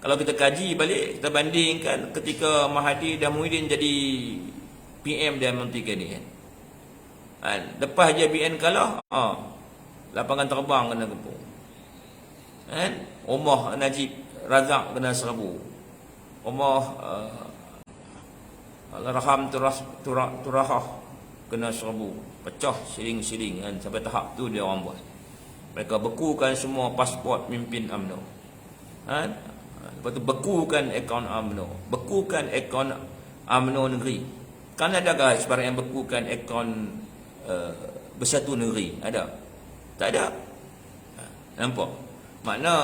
Kalau kita kaji balik, kita bandingkan ketika Mahathir dan Muhyiddin jadi PM dan Menteri KDN. Lepas JBN kalah, lapangan terbang kena kepung. Rumah Najib Razak kena serbu. Rumah Al-Raham Turahah kena serbu. Pecah siling-siling kan. Sampai tahap tu dia orang buat. Mereka bekukan semua pasport mimpin UMNO. Lepas tu bekukan akaun UMNO. Bekukan akaun UMNO negeri. Kan adakah sebarang yang bekukan akaun Bersatu negeri? Ada? Tak ada. Nampak? Makna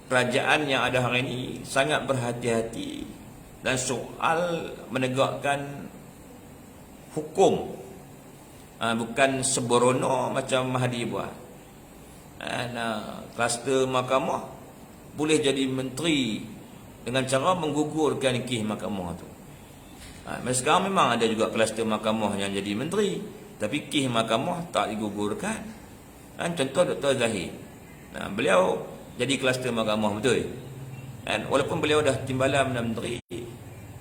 kerajaan yang ada hari ini sangat berhati-hati dan soal menegakkan hukum, bukan sembrono macam Mahdi buat. Kluster mahkamah boleh jadi menteri dengan cara menggugurkan kes mahkamah tu. Sekarang memang ada juga kluster mahkamah yang jadi menteri, tapi kes mahkamah tak digugurkan. Contoh Dr. Zahid, beliau jadi kluster mahkamah betul. Walaupun beliau dah timbalan dan menteri,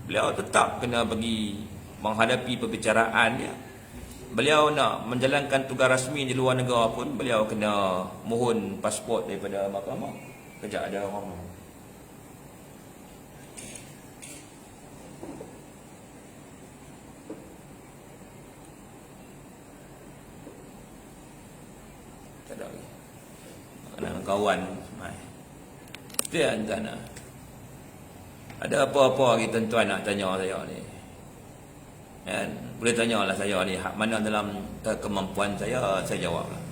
beliau tetap kena pergi menghadapi perbicaraan dia. Beliau nak menjalankan tugas rasmi di luar negara pun beliau kena mohon pasport daripada mahkamah. Kejap ada orang. Tak ada lagi. Kawan. Itu yang tuan. Ada apa-apa lagi tuan-tuan nak tanya saya ni? Boleh tanyalah saya ni, hak mana dalam kemampuan saya jawablah.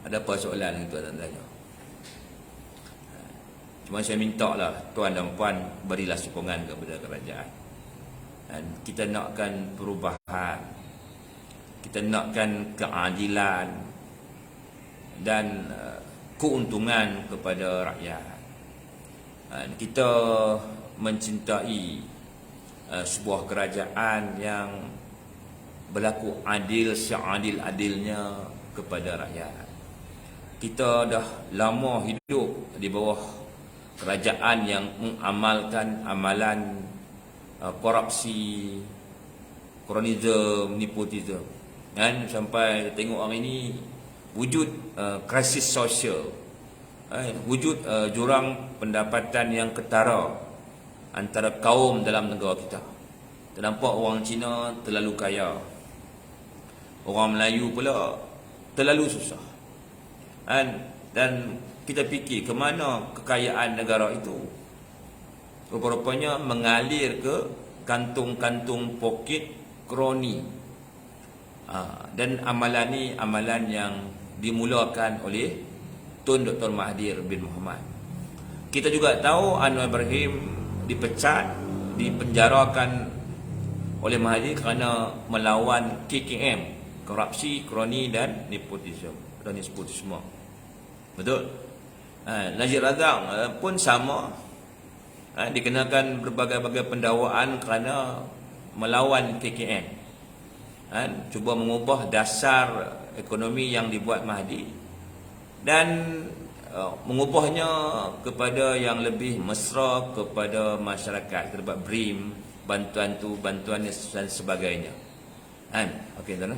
Ada apa soalan tuan tanya? Cuma saya minta lah tuan dan puan berilah sokongan kepada kerajaan. Kita nakkan perubahan, kita nakkan keadilan dan keuntungan kepada rakyat. Kita mencintai sebuah kerajaan yang berlaku adil seadil-adilnya kepada rakyat. Kita dah lama hidup di bawah kerajaan yang mengamalkan amalan korupsi, kronisme, nepotisme. Sampai tengok hari ini wujud krisis sosial, wujud jurang pendapatan yang ketara antara kaum dalam negara kita. Ternampak orang Cina terlalu kaya, orang Melayu pula terlalu susah. Dan kita fikir ke mana kekayaan negara itu? Rupa-rupanya mengalir ke kantung-kantung poket kroni. Dan amalan ni amalan yang dimulakan oleh Tun Dr. Mahathir bin Mohamad. Kita juga tahu Anwar Ibrahim dipecat, dipenjarakan oleh Mahathir kerana melawan KKM, korupsi, kroni dan nepotisme. Betul? Najib Razak pun sama, dikenakan berbagai-bagai pendakwaan kerana melawan KKM. Cuba mengubah dasar ekonomi yang dibuat Mahathir dan mengubahnya kepada yang lebih mesra kepada masyarakat, terdapat BRIM, bantuan tu, bantuan dan sebagainya. Okey tuan.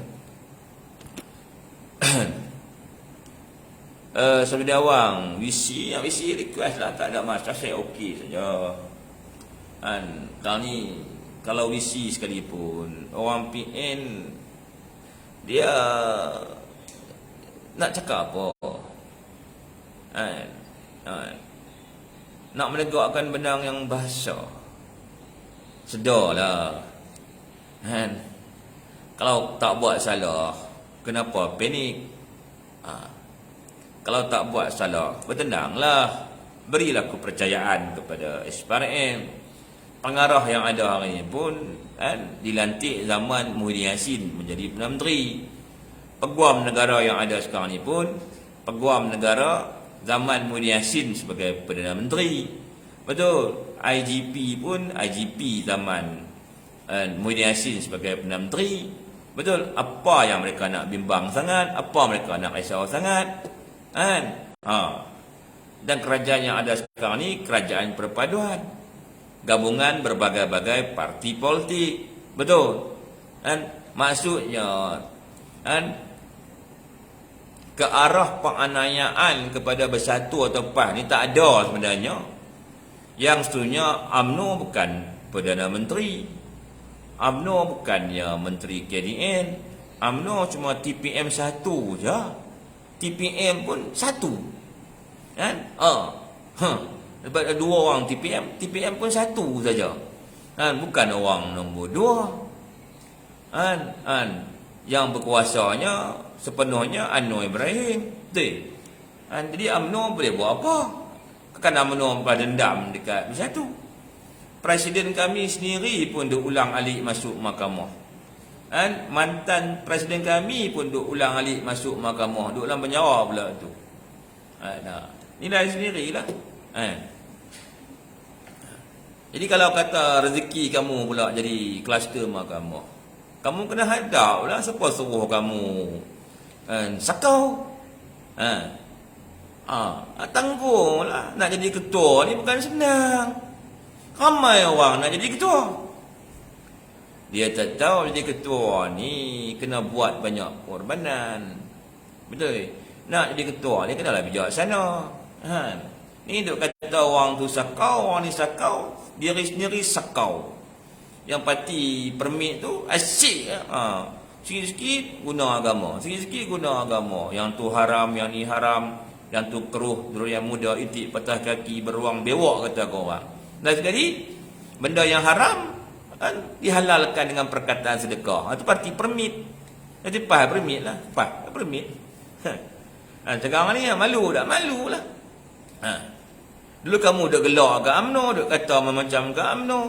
Saudara awang, VC request lah, tak ada masalah, saya okey saja. Kali ni kalau VC sekalipun, orang PN dia nak cakap apa? Nak menegakkan benang yang basah, sedarlah. Kalau tak buat salah, kenapa panik? Kalau tak buat salah, bertenanglah. Berilah kepercayaan kepada SPRM. Pengarah yang ada hari ini pun dilantik zaman Muhyiddin Yassin menjadi Perdana Menteri. Peguam negara yang ada sekarang ini pun peguam negara zaman Muhyiddin Yassin sebagai Perdana Menteri. Betul. IGP pun IGP zaman Muhyiddin Yassin sebagai Perdana Menteri. Betul. Apa yang mereka nak bimbang sangat, apa mereka nak risau sangat? Dan kerajaan yang ada sekarang ni kerajaan perpaduan, gabungan berbagai-bagai parti politik. Betul. Maksudnya ke arah penganiayaan kepada bersatu atau PAS ni tak ada sebenarnya. Yang seterusnya UMNO bukan Perdana Menteri, UMNO bukannya Menteri KDN, UMNO cuma TPM satu je. TPM pun satu. Sebab ada dua orang TPM pun satu saja. Bukan orang nombor dua. Yang berkuasanya sepenuhnya UMNO Ibrahim. Betul. Jadi UMNO boleh buat apa? Kan UMNO dendam dekat Bersatu. Presiden kami sendiri pun duk ulang alik masuk mahkamah. Mantan presiden kami pun duk ulang alik masuk mahkamah. Duk dalam penjara pula tu. Nilai sendirilah. Jadi kalau kata rezeki kamu pula jadi kluster mahkamah, kamu kena hadap lah siapa suruh kamu sakau. Tanggung lah. Nak jadi ketua ni bukan senang. Ramai orang nak jadi ketua. Dia tak tahu jadi ketua ni kena buat banyak korbanan. Betul. Nak jadi ketua ni kenalah bijaksana. Ni duk kata orang tu sakau, orang ni sakau, diri sendiri sakau. Yang parti permit tu asyik. Sikit-sikit guna agama, sikit-sikit guna agama. Yang tu haram, yang ni haram, yang tu keruh, durian muda, itik patah kaki, beruang bewak kata kau orang. Dan sekali benda yang haram dihalalkan dengan perkataan sedekah. Itu parti permit. Jadi PAS permit lah, PAS permit. Sekarang ni malu tak? Malu lah. Dulu kamu duk gelak ke UMNO, duk kata macam ke UMNO.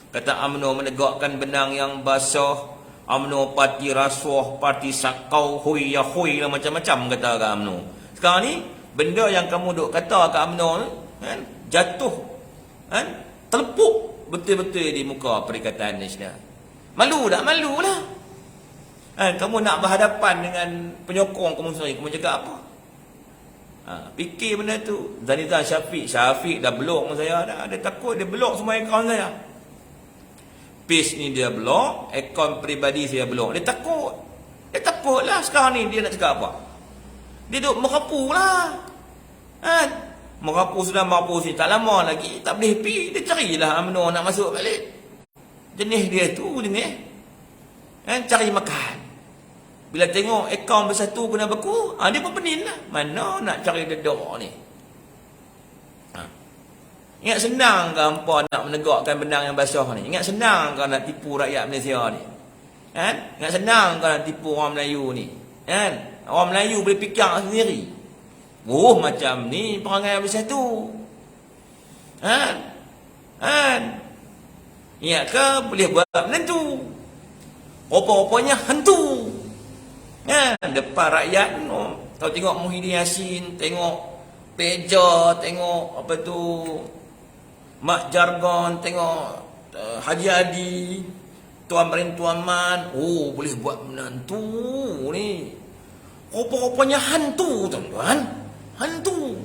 Kata UMNO menegakkan benang yang basah, UMNO parti rasuah, parti sakau, hui ya hui lah, macam-macam kata ke UMNO. Sekarang ni benda yang kamu duk kata ke UMNO jatuh, terlepuk betul-betul di muka Perikatan Nasional. Malu tak? Malu lah. Kamu nak berhadapan dengan penyokong kamu sendiri, kamu cakap apa? Fikir benda tu. Zanizan Syafiq dah blok dengan saya dah. Dia takut dia blok semua akaun saya. Page ni dia blok, akaun peribadi saya blok. Dia takut. Dia takut lah. Sekarang ni dia nak cakap apa? Dia duk merapu lah. Merapu sudah merapu sini. Tak lama lagi, tak boleh pergi. Dia carilah UMNO nak masuk balik. Jenis dia tu jenis. Cari makan. Bila tengok akaun Bersatu kena beku, dia pun penin lah. Mana nak cari dedak ni? Ingat senang ke hampa nak menegakkan benang yang basah ni? Ingat senang ke nak tipu rakyat Malaysia ni? Ingat senang ke nak tipu orang Melayu ni? Orang Melayu boleh fikir sendiri. Macam ni perangai Bersatu. Ingat ke boleh buat menentu? Rupa-rupanya hantu. Depan rakyat, kau tengok Muhyiddin Yassin, tengok Peja, tengok apa tu Mak Jargon, tengok Haji Adi, Tuan Marin Tuan Man, boleh buat menantu ni. Rupa-rupanya hantu, tuan-tuan. Hantu.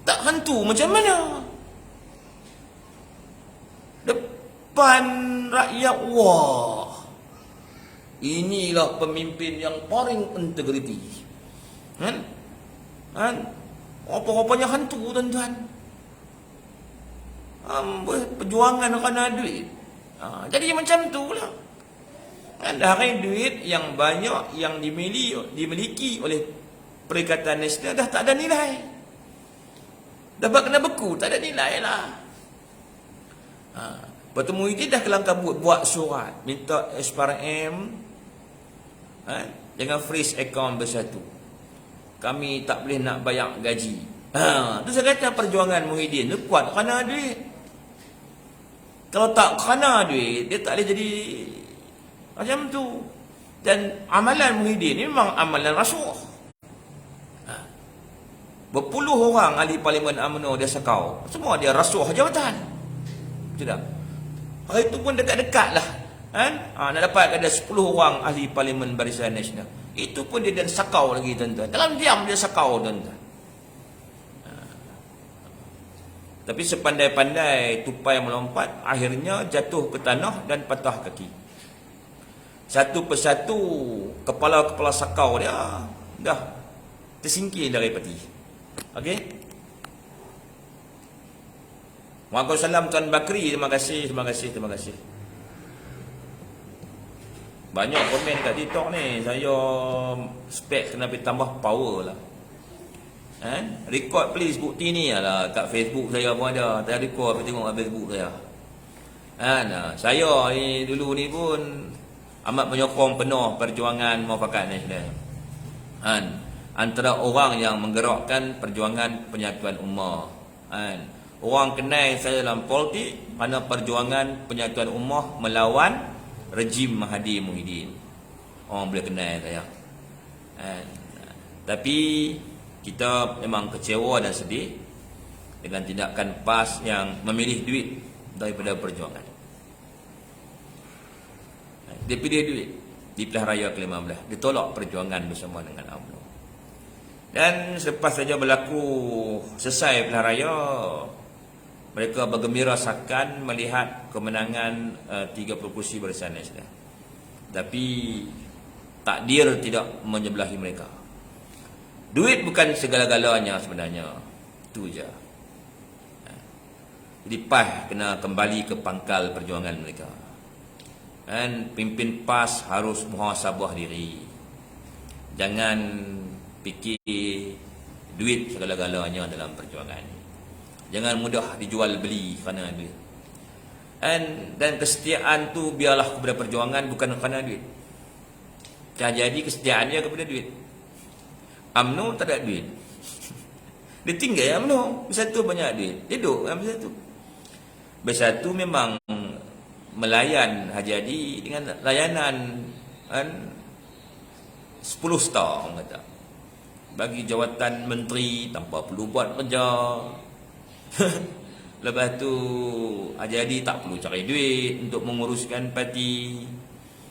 Tak hantu macam mana? Depan rakyat, inilah pemimpin yang paling integriti. Apa-apanya hantu, tuan-tuan. Perjuangan kerana duit. Jadi macam tu lah. Dari duit yang banyak yang dimiliki oleh Perikatan Nasional dah tak ada nilai. Dapat kena beku, tak ada nilai lah. Bertemu ini dah kelang kabut buat surat minta SPRM jangan freeze akaun Bersatu. Kami tak boleh nak bayar gaji. Tu saya kata perjuangan Muhyiddin tu kuat kerana duit. Kalau tak kerana duit, dia tak boleh jadi macam tu. Dan amalan Muhyiddin ni memang amalan rasuah. Berpuluh orang ahli parlimen UMNO dia sakau. Semua dia rasuah jawatan. Tidak. Hari itu pun dekat-dekat lah. Nak dapat ada 10 orang ahli parlimen Barisan Nasional. Itu pun dia dan sakau lagi, tuan-tuan. Dalam diam dia sakau, tuan-tuan. Tapi sepandai-pandai tupai melompat, akhirnya jatuh ke tanah dan patah kaki. Satu persatu kepala-kepala sakau dia dah tersingkir dari peti. Okey? Waalaikumsalam Tuan Bakri, terima kasih. Banyak komen kat TikTok ni. Saya spek kena pergi tambah power lah. Record please bukti ni lah. Kat Facebook saya pun ada. Saya record, pergi tengok kat Facebook saya. Saya ni dulu ni pun amat menyokong penuh perjuangan muafakat nasional. Antara orang yang menggerakkan perjuangan penyatuan ummah. Orang kenal saya dalam politik kerana perjuangan penyatuan ummah melawan rejim Mahathir Muhyiddin. Orang boleh kenal saya. Tapi kita memang kecewa dan sedih dengan tindakan PAS yang memilih duit daripada perjuangan. Dia pilih duit di pilihan raya ke-15. Dia tolak perjuangan bersama dengan UMNO. Dan selepas saja berlaku selesai pilihan raya, mereka bergembira sakan melihat kemenangan 30 kursi Barisan Nasional. Tapi takdir tidak menyebelahi mereka. Duit bukan segala-galanya sebenarnya. Itu je. Jadi PAS kena kembali ke pangkal perjuangan mereka. Dan pimpin PAS harus muhasabah diri. Jangan fikir duit segala-galanya dalam perjuangan. Jangan mudah dijual beli kerana duit. Dan kesetiaan tu biarlah kepada perjuangan, bukan kerana duit. Jadi kesetiaannya kepada duit. UMNO tak ada duit. Dia tinggal UMNO, Bersatu banyak duit. Dia duduk dengan Bersatu. Bersatu memang melayan Haji Hadi dengan layanan 10 star orang kata. Bagi jawatan menteri tanpa perlu buat kerja. Lepas tu Haji Hadi tak perlu cari duit untuk menguruskan parti.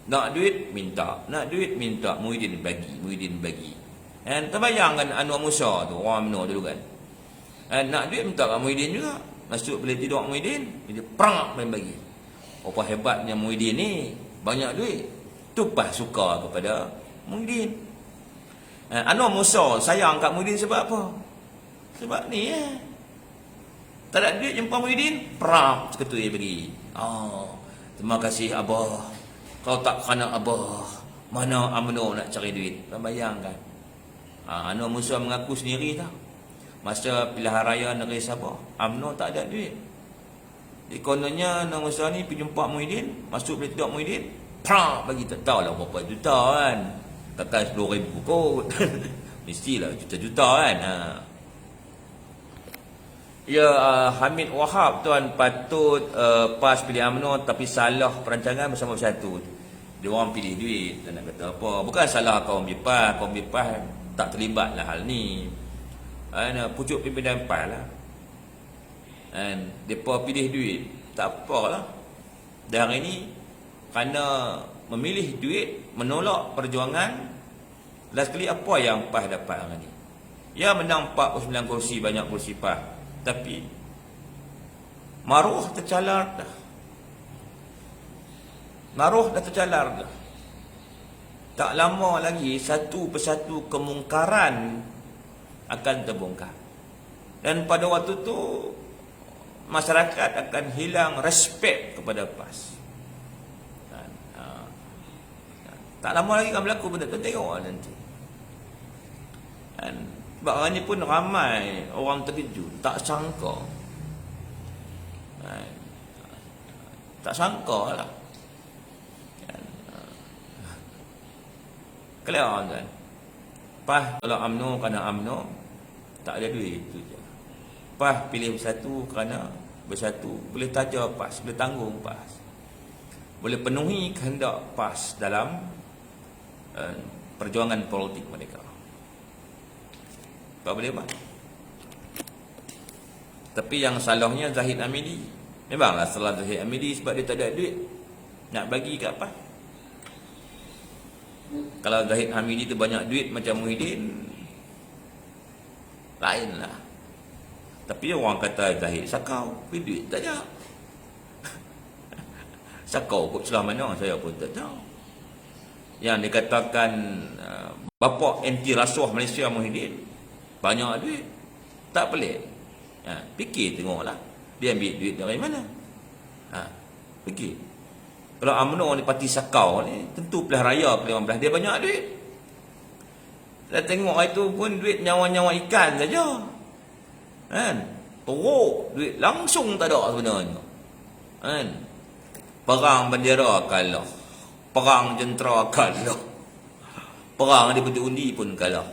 Nak duit minta, nak duit minta, Muhyiddin bagi. Dan terbayangkan Anwar Musa tu, orang UMNO dulu kan. Nak duit minta kat Muhyiddin juga. Masuk boleh tidur Muhyiddin, dia perang main bagi. Apa hebatnya Muhyiddin ni, banyak duit. Tu pas suka kepada Muhyiddin. Anwar Musa sayang kat Muhyiddin sebab apa? Sebab ni tak ada duit jumpa Muhyiddin, perang seketul dia bagi. Terima kasih Abah. Kalau tak kerana Abah, mana UMNO nak cari duit? Bayangkan. Anwar Musa mengaku sendiri tak? Masa pilihan raya negeri Sabah, UMNO tak ada duit. Di kononnya Anwar Musa ni pergi jumpa Muhyiddin, masuk boleh tidur Muhyiddin, perang bagi tak tahulah berapa juta kan. Takkan 10,000 kot. Mestilah juta-juta kan. Ya, Hamid Wahab tuan patut PAS pilih UMNO tapi salah perancangan bersama Bersatu. Dia orang pilih duit, tak nak kata apa. Bukan salah kaum BPAS tak terlibatlah hal ni. Pucuk pimpinan PAS lah. Mereka pilih duit, tak apalah. Dan hari ni kerana memilih duit, menolak perjuangan. Last kali apa yang PAS dapat hari ni? Ya, menang 49 kursi, banyak kursi PAS. Tapi maruah tercalar dah. Tak lama lagi satu persatu kemungkaran akan terbongkar. Dan pada waktu tu masyarakat akan hilang respect kepada PAS. Tak lama lagi akan berlaku benda tu, tengok nanti. Sebab hari ni pun ramai orang terkejut, tak sangka. Tak sangka lah. Clear kan? PAS kalau UMNO kerana UMNO, tak ada duit, itu je. PAS pilih Bersatu kerana Bersatu boleh taja PAS, boleh tanggung PAS, boleh penuhi kehendak PAS dalam perjuangan politik mereka. Tak boleh buat. Tapi yang salahnya Zahid Hamidi. Memanglah salah Zahid Hamidi sebab dia tak ada duit nak bagi kat PAS. Kalau Zahid Hamidi tu banyak duit macam Muhyiddin, lainlah. Tapi orang kata Zahid sakau, tapi duit tak ada. Sakau kot celah mana, saya pun tak tahu. Yang dikatakan bapa anti rasuah Malaysia Muhyiddin, banyak duit, tak pelik. Fikir tengoklah, dia ambil duit dari mana? Fikir. Kalau UMNO ni parti sakau ni, tentu pilihan raya ke-15 dia banyak duit. Dah tengok itu pun duit nyawa-nyawa ikan saja. Teruk, duit langsung tak ada sebenarnya. Perang bendera kalah. perang jentera kalah. Perang daripada undi pun kalah.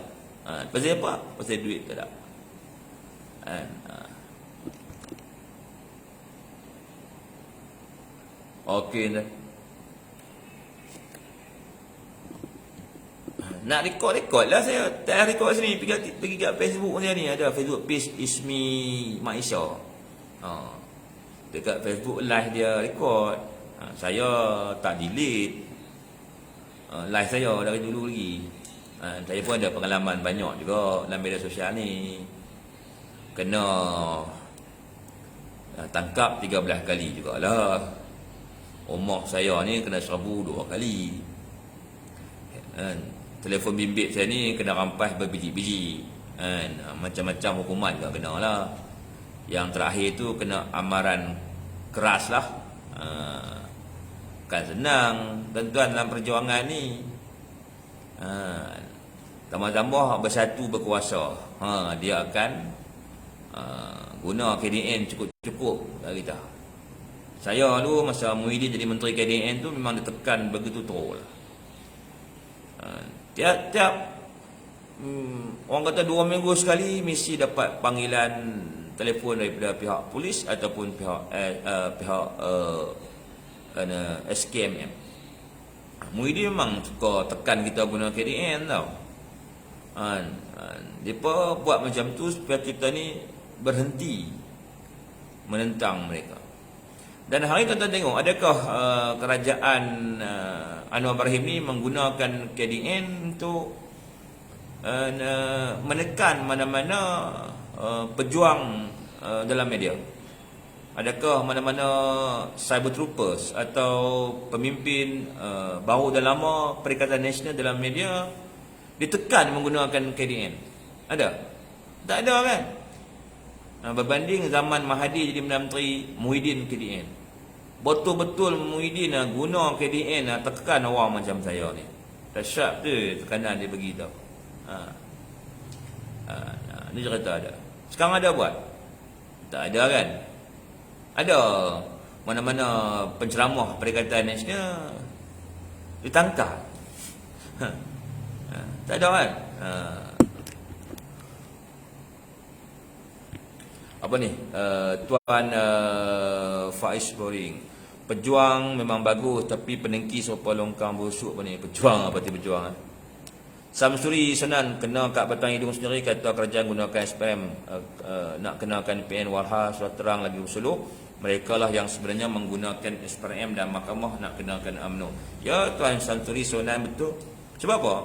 Pasal apa? Pasal duit tak ada. Okey dah. Nak rekod lah saya. Tak rekod sini. Pergi kat Facebook saya ni. Ada Facebook page Ismi Maisha. Dekat Facebook live dia rekod. Saya tak delete live saya dari dulu lagi. Saya pun ada pengalaman banyak juga dalam media sosial ni. Kena tangkap 13 kali jugalah. Umur saya ni kena serbu 2 kali. Telefon bimbit saya ni kena rampas berbiji-biji. Macam-macam hukuman juga kena lah. Yang terakhir tu kena amaran keras lah. Bukan senang tuan-tuan dalam perjuangan ni. Tambah-tambah bersatu berkuasa. Dia akan guna KDN cukup-cukup dari kita. Saya dulu masa Muhyiddin jadi Menteri KDN tu memang ditekan begitu teruk lah. Tiap orang kata 2 minggu sekali mesti dapat panggilan telefon daripada pihak polis ataupun pihak SKMM. Muhyiddin memang suka tekan kita guna KDN tau. Mereka buat macam tu supaya kita ni berhenti menentang mereka. Dan hari tuan-tuan tengok, adakah kerajaan Anwar Ibrahim ni menggunakan KDN untuk menekan mana-mana pejuang dalam media? Adakah mana-mana cyber troopers atau pemimpin baru dan lama Perikatan Nasional dalam media ditekan menggunakan KDN? Ada? Tak ada kan? Berbanding zaman Mahathir jadi Perdana Menteri, Muhyiddin KDN. Betul-betul Muhyiddin guna KDN tekan orang macam saya ni. Dahsyat tu tekanan dia bagi tau. Ni cerita ada. Sekarang ada buat? Tak ada kan? Ada mana-mana penceramah Perikatan Nasional ditangkap. Tak ada kan? Apa ni? Tuan Faiz Boring. Pejuang memang bagus tapi penengki sopa longkang busuk apa ni? Pejuang apa tu pejuang? Samsuri Senan kena kat batang hidung sendiri kata kerajaan gunakan SPM nak kenakan PN Warha surat terang lagi usul. Mereka lah yang sebenarnya menggunakan SPM dan mahkamah nak kenakan UMNO. Ya Tuan Samsuri Senan betul. Sebab apa?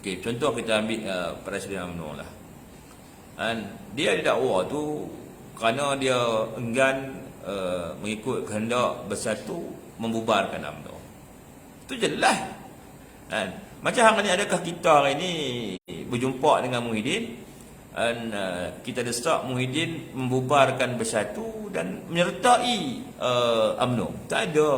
Okey, contoh kita ambil Presiden UMNO lah. Dia didakwa tu kerana dia enggan mengikut kehendak bersatu membubarkan UMNO. Itu jelas. Macam hari ni adakah kita hari ni berjumpa dengan Muhyiddin kita desak Muhyiddin membubarkan bersatu dan menyertai UMNO? Tak ada.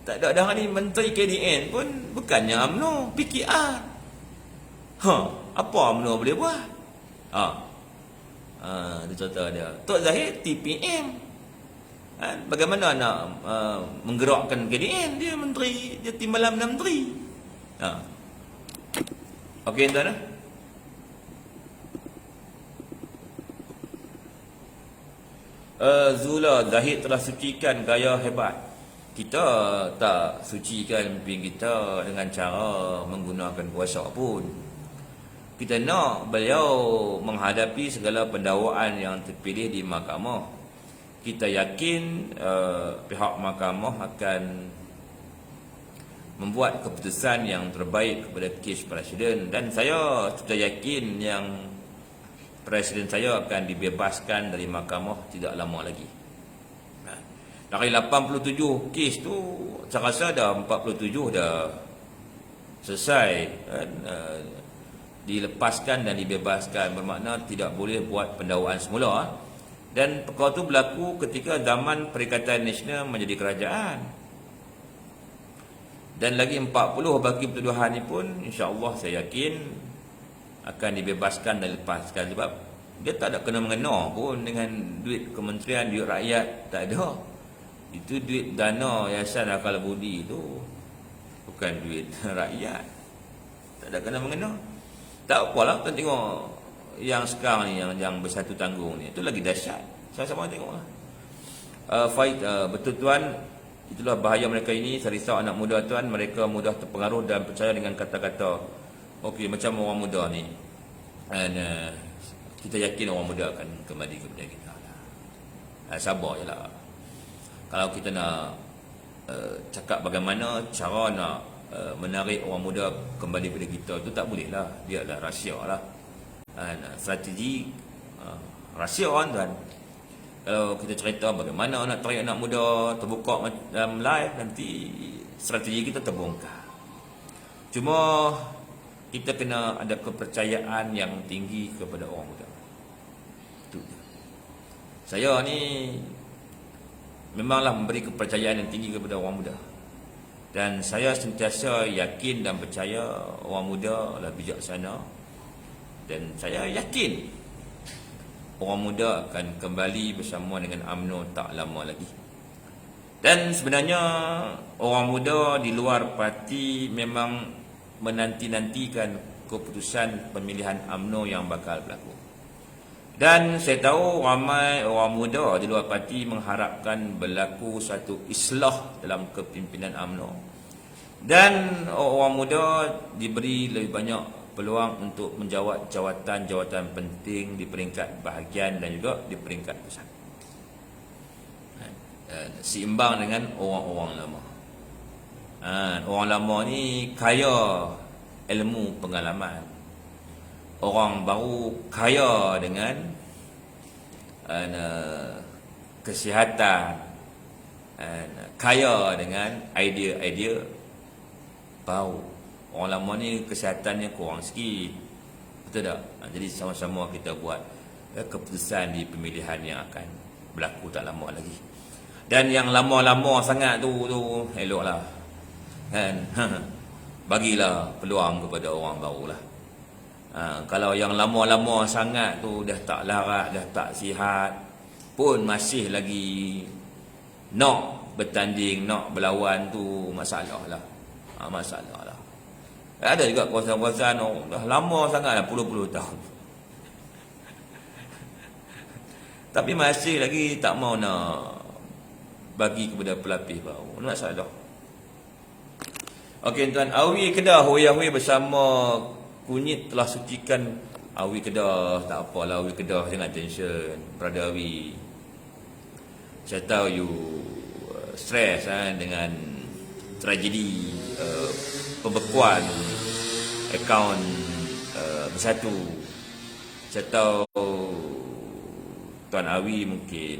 Tak ada. Dah ni Menteri KDN pun bukannya UMNO, PKR. Apa UMNO boleh buat? Dia contoh dia. Tok Zahid TPM. Bagaimana nak menggerakkan KDN? Dia menteri, dia timbalan Perdana Menteri. Okey tuan. Zula Zahid telah sucikan gaya hebat. Kita tak sucikan pimpin kita dengan cara menggunakan kuasa pun. Kita nak beliau menghadapi segala pendakwaan yang terpilih di mahkamah. Kita yakin pihak mahkamah akan membuat keputusan yang terbaik kepada kes presiden. Dan saya sudah yakin yang presiden saya akan dibebaskan dari mahkamah tidak lama lagi. Dari 87 kes tu, saya rasa dah 47 dah selesai kan, dilepaskan dan dibebaskan, bermakna tidak boleh buat pendakwaan semula. Dan perkara itu berlaku ketika zaman Perikatan Nasional menjadi kerajaan. Dan lagi 40 baki pertuduhan ini pun insya-Allah saya yakin akan dibebaskan dan dilepaskan, sebab dia tak ada kena mengena pun dengan duit kementerian, duit rakyat, tak ada. Itu duit dana Yayasan Akal Budi tu, bukan duit rakyat. Tak ada kena-mengena. Tak apalah, kita tengok yang sekarang ni, yang Bersatu Tanggung ni, itu lagi dahsyat. Sama-sama tengoklah. Betul tuan, itulah bahaya mereka ini. Saya risau anak muda tuan, mereka mudah terpengaruh dan percaya dengan kata-kata okey macam orang muda ni. Dan kita yakin orang muda akan kembali kepada kita. Sabar je lah. Kalau kita nak cakap bagaimana cara nak menarik orang muda kembali kepada kita, tu tak boleh lah. Dia adalah rahsia lah. Strategi rahsia kan tuan. Kalau kita cerita bagaimana nak tarik anak muda terbuka dalam live, nanti strategi kita terbongkar. Cuma kita kena ada kepercayaan yang tinggi kepada orang muda. Itu. Saya ni memanglah memberi kepercayaan yang tinggi kepada orang muda. Dan saya sentiasa yakin dan percaya orang muda adalah bijaksana. Dan saya yakin orang muda akan kembali bersama dengan UMNO tak lama lagi. Dan sebenarnya orang muda di luar parti memang menanti-nantikan keputusan pemilihan UMNO yang bakal berlaku. Dan saya tahu ramai orang muda di luar parti mengharapkan berlaku satu islah dalam kepimpinan UMNO. Dan orang muda diberi lebih banyak peluang untuk menjawat jawatan-jawatan penting di peringkat bahagian dan juga di peringkat pusat. Seimbang dengan orang-orang lama. Orang lama ni kaya ilmu pengalaman. Orang baru kaya dengan kesihatan, kaya dengan idea-idea baru. Orang lama ni kesihatannya kurang sikit, betul tak? Jadi sama-sama kita buat keputusan di pemilihan yang akan berlaku tak lama lagi. Dan yang lama-lama sangat tu eloklah, kan? Bagilah peluang kepada orang baru lah. Kalau yang lama-lama sangat tu dah tak larat, dah tak sihat, pun masih lagi nak bertanding, nak berlawan, tu masalah lah. Masalah lah. Ada juga kawasan-kawasan dah lama sangat dah, puluh-puluh tahun, tapi masih lagi tak mau nak bagi kepada pelapis baru. Masalah. Okey tuan, Awi Kedah Hoya-Hoya bersama kunyit telah sucikan. Awi Kedah, tak apalah Awi Kedah, jangan tension. Brother Awi, saya tahu you stress dengan tragedi pembekuan akaun Bersatu. Saya tahu Tuan Awi mungkin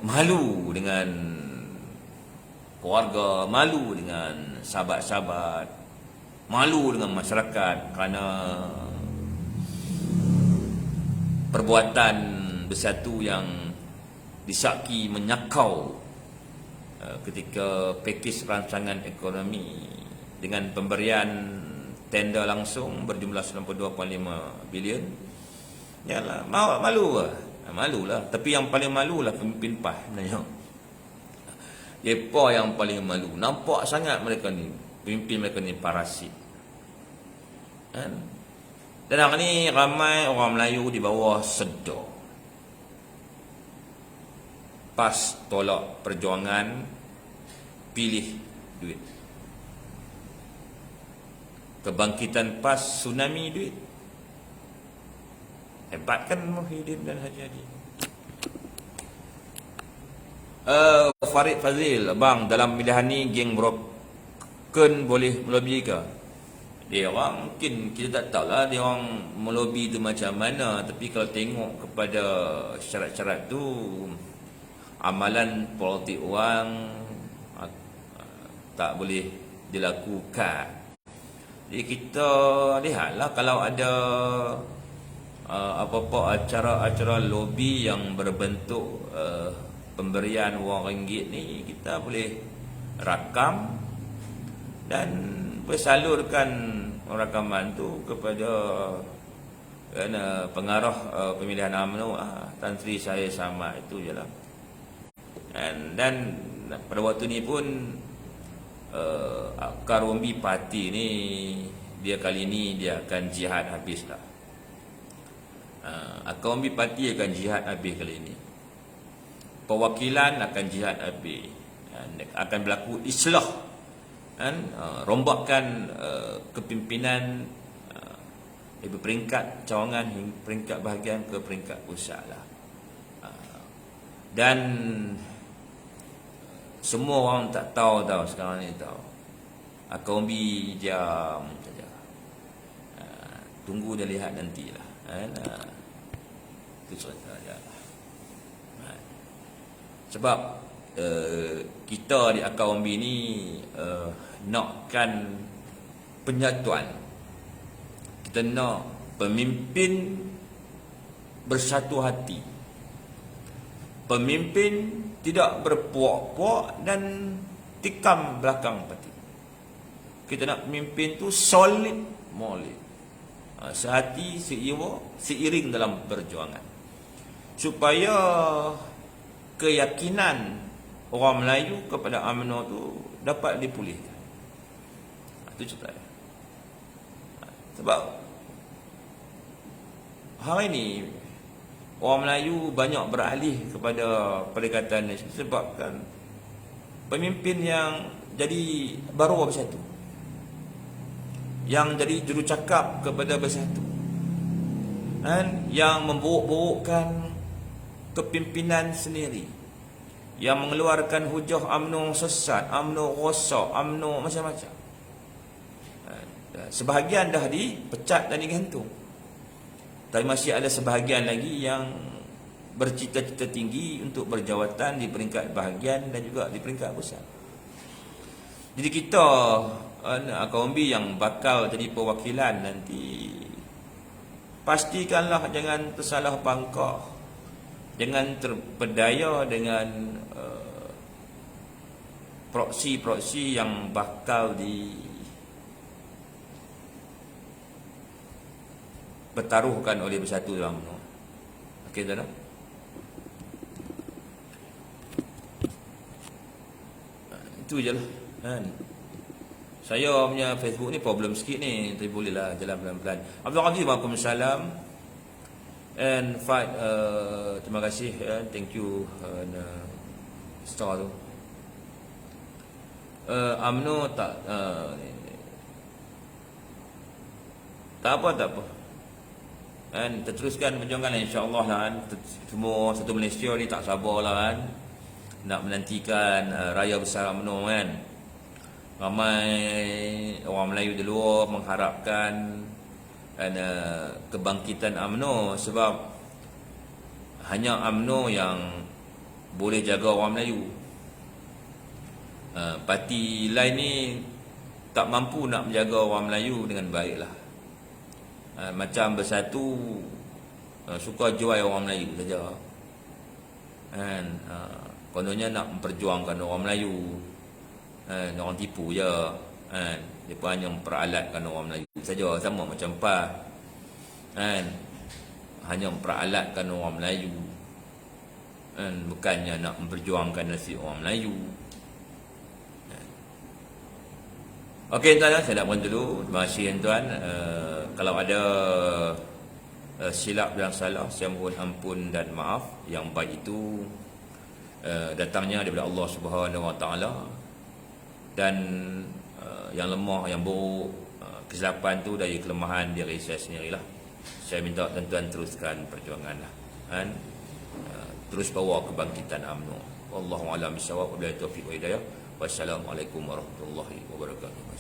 malu dengan keluarga, malu dengan sahabat-sahabat, malu dengan masyarakat kerana perbuatan Bersatu yang disaki menyakau ketika pakej rancangan ekonomi dengan pemberian tender langsung berjumlah 92.5 bilion. Yalah, malulah. Tapi yang paling malulah pemimpin PAS sebenarnya. Depa yang paling malu. Nampak sangat mereka ni, pemimpin mereka ni parasit. Kan? Dan hari ni ramai orang Melayu di bawah sedar. PAS tolak perjuangan, pilih duit. Kebangkitan PAS, tsunami duit. Hebat kan Muhyiddin dan Haji Hadi. Farid Fazil, bang, dalam pilihan ni geng broken boleh melobi ke? Dia orang mungkin kita tak tahulah dia orang melobi tu macam mana, tapi kalau tengok kepada syarat-syarat tu, amalan politik orang tak boleh dilakukan. Jadi kita lihatlah kalau ada apa-apa acara-acara lobi yang berbentuk pemberian wang ringgit ni, kita boleh rakam dan bersalurkan rakaman tu kepada kan pengaruh pemilihan UMNO, Tan Sri saya sama, itu je lah. Dan pada waktu ni pun Akar Umbi parti ni dia kali ni dia akan jihad habis lah. Akar Umbi parti akan jihad habis kali ni. Perwakilan akan jihad habis. Akan berlaku islah, kan, rombakan kepimpinan dari peringkat cawangan hingga peringkat bahagian ke peringkat pusat lah. Dan semua orang tak tahu sekarang ni tahu. Akar Umbi diam saja. Tunggu dia lihat nantilah. Itu saja. Sebab kita di Akar Umbi ni nakkan penyatuan. Kita nak pemimpin bersatu hati. Pemimpin tidak berpuak-puak dan tikam belakang parti. Kita nak pemimpin tu solid, molid, sehati, seiwa, seiring dalam perjuangan, supaya keyakinan orang Melayu kepada UMNO tu dapat dipulihkan. Itu cerita. Sebab hari ini orang Melayu banyak beralih kepada Perikatan Nasional sebabkan pemimpin yang jadi baru bersatu, yang jadi jurucakap kepada bersatu, dan yang memburuk-burukkan kepimpinan sendiri, yang mengeluarkan hujah UMNO sesat, UMNO rosak, UMNO macam-macam. Sebahagian dah dipecat dan digantung. Tapi masih ada sebahagian lagi yang bercita-cita tinggi untuk berjawatan di peringkat bahagian dan juga di peringkat pusat. Jadi kita Akar Umbi yang bakal jadi perwakilan nanti, pastikanlah jangan tersalah pangkah, jangan terpedaya dengan proksi-proksi yang bakal bertaruhkan oleh bersatu dalam UMNO. Okey, tak ada? Itu je lah, kan? Saya punya Facebook ni problem sikit ni, tapi bolehlah jalan pelan-pelan. Abdul Aziz, Waalaikumsalam. And Fad, terima kasih, thank you, star tu. UMNO tak apa. Kan, teruskan perjuangan insya-Allah lah, kan. Semua satu Malaysia ni tak sabar lah, kan, nak menantikan raya besar UMNO, kan. Ramai orang Melayu di luar mengharapkan kebangkitan UMNO, sebab hanya UMNO yang boleh jaga orang Melayu. Parti lain ni tak mampu nak menjaga orang Melayu dengan baiklah. Macam bersatu suka jual orang Melayu saja, kan. Kononnya nak memperjuangkan orang Melayu, orang tipu je, kan. Mereka hanya memperalatkan orang Melayu saja, sama macam PAS, kan. Hanya memperalatkan orang Melayu, kan. Bukannya nak memperjuangkan nasib orang Melayu. Okey, tuan-tuan, saya nak berhenti dulu. Terima kasih, tuan. Kalau ada silap dan salah, saya mohon ampun dan maaf. Yang baik itu datangnya daripada Allah Subhanahu Wa Taala, dan yang lemah, yang buruk, kesilapan tu dari kelemahan diri saya sendirilah. Saya minta tuan-tuan teruskan perjuangan lah, kan. Terus bawa kebangkitan UMNO. Wallahu a'lam bishawab. Wabillahi taufiq wa hidayah. Wassalamualaikum warahmatullahi wabarakatuh.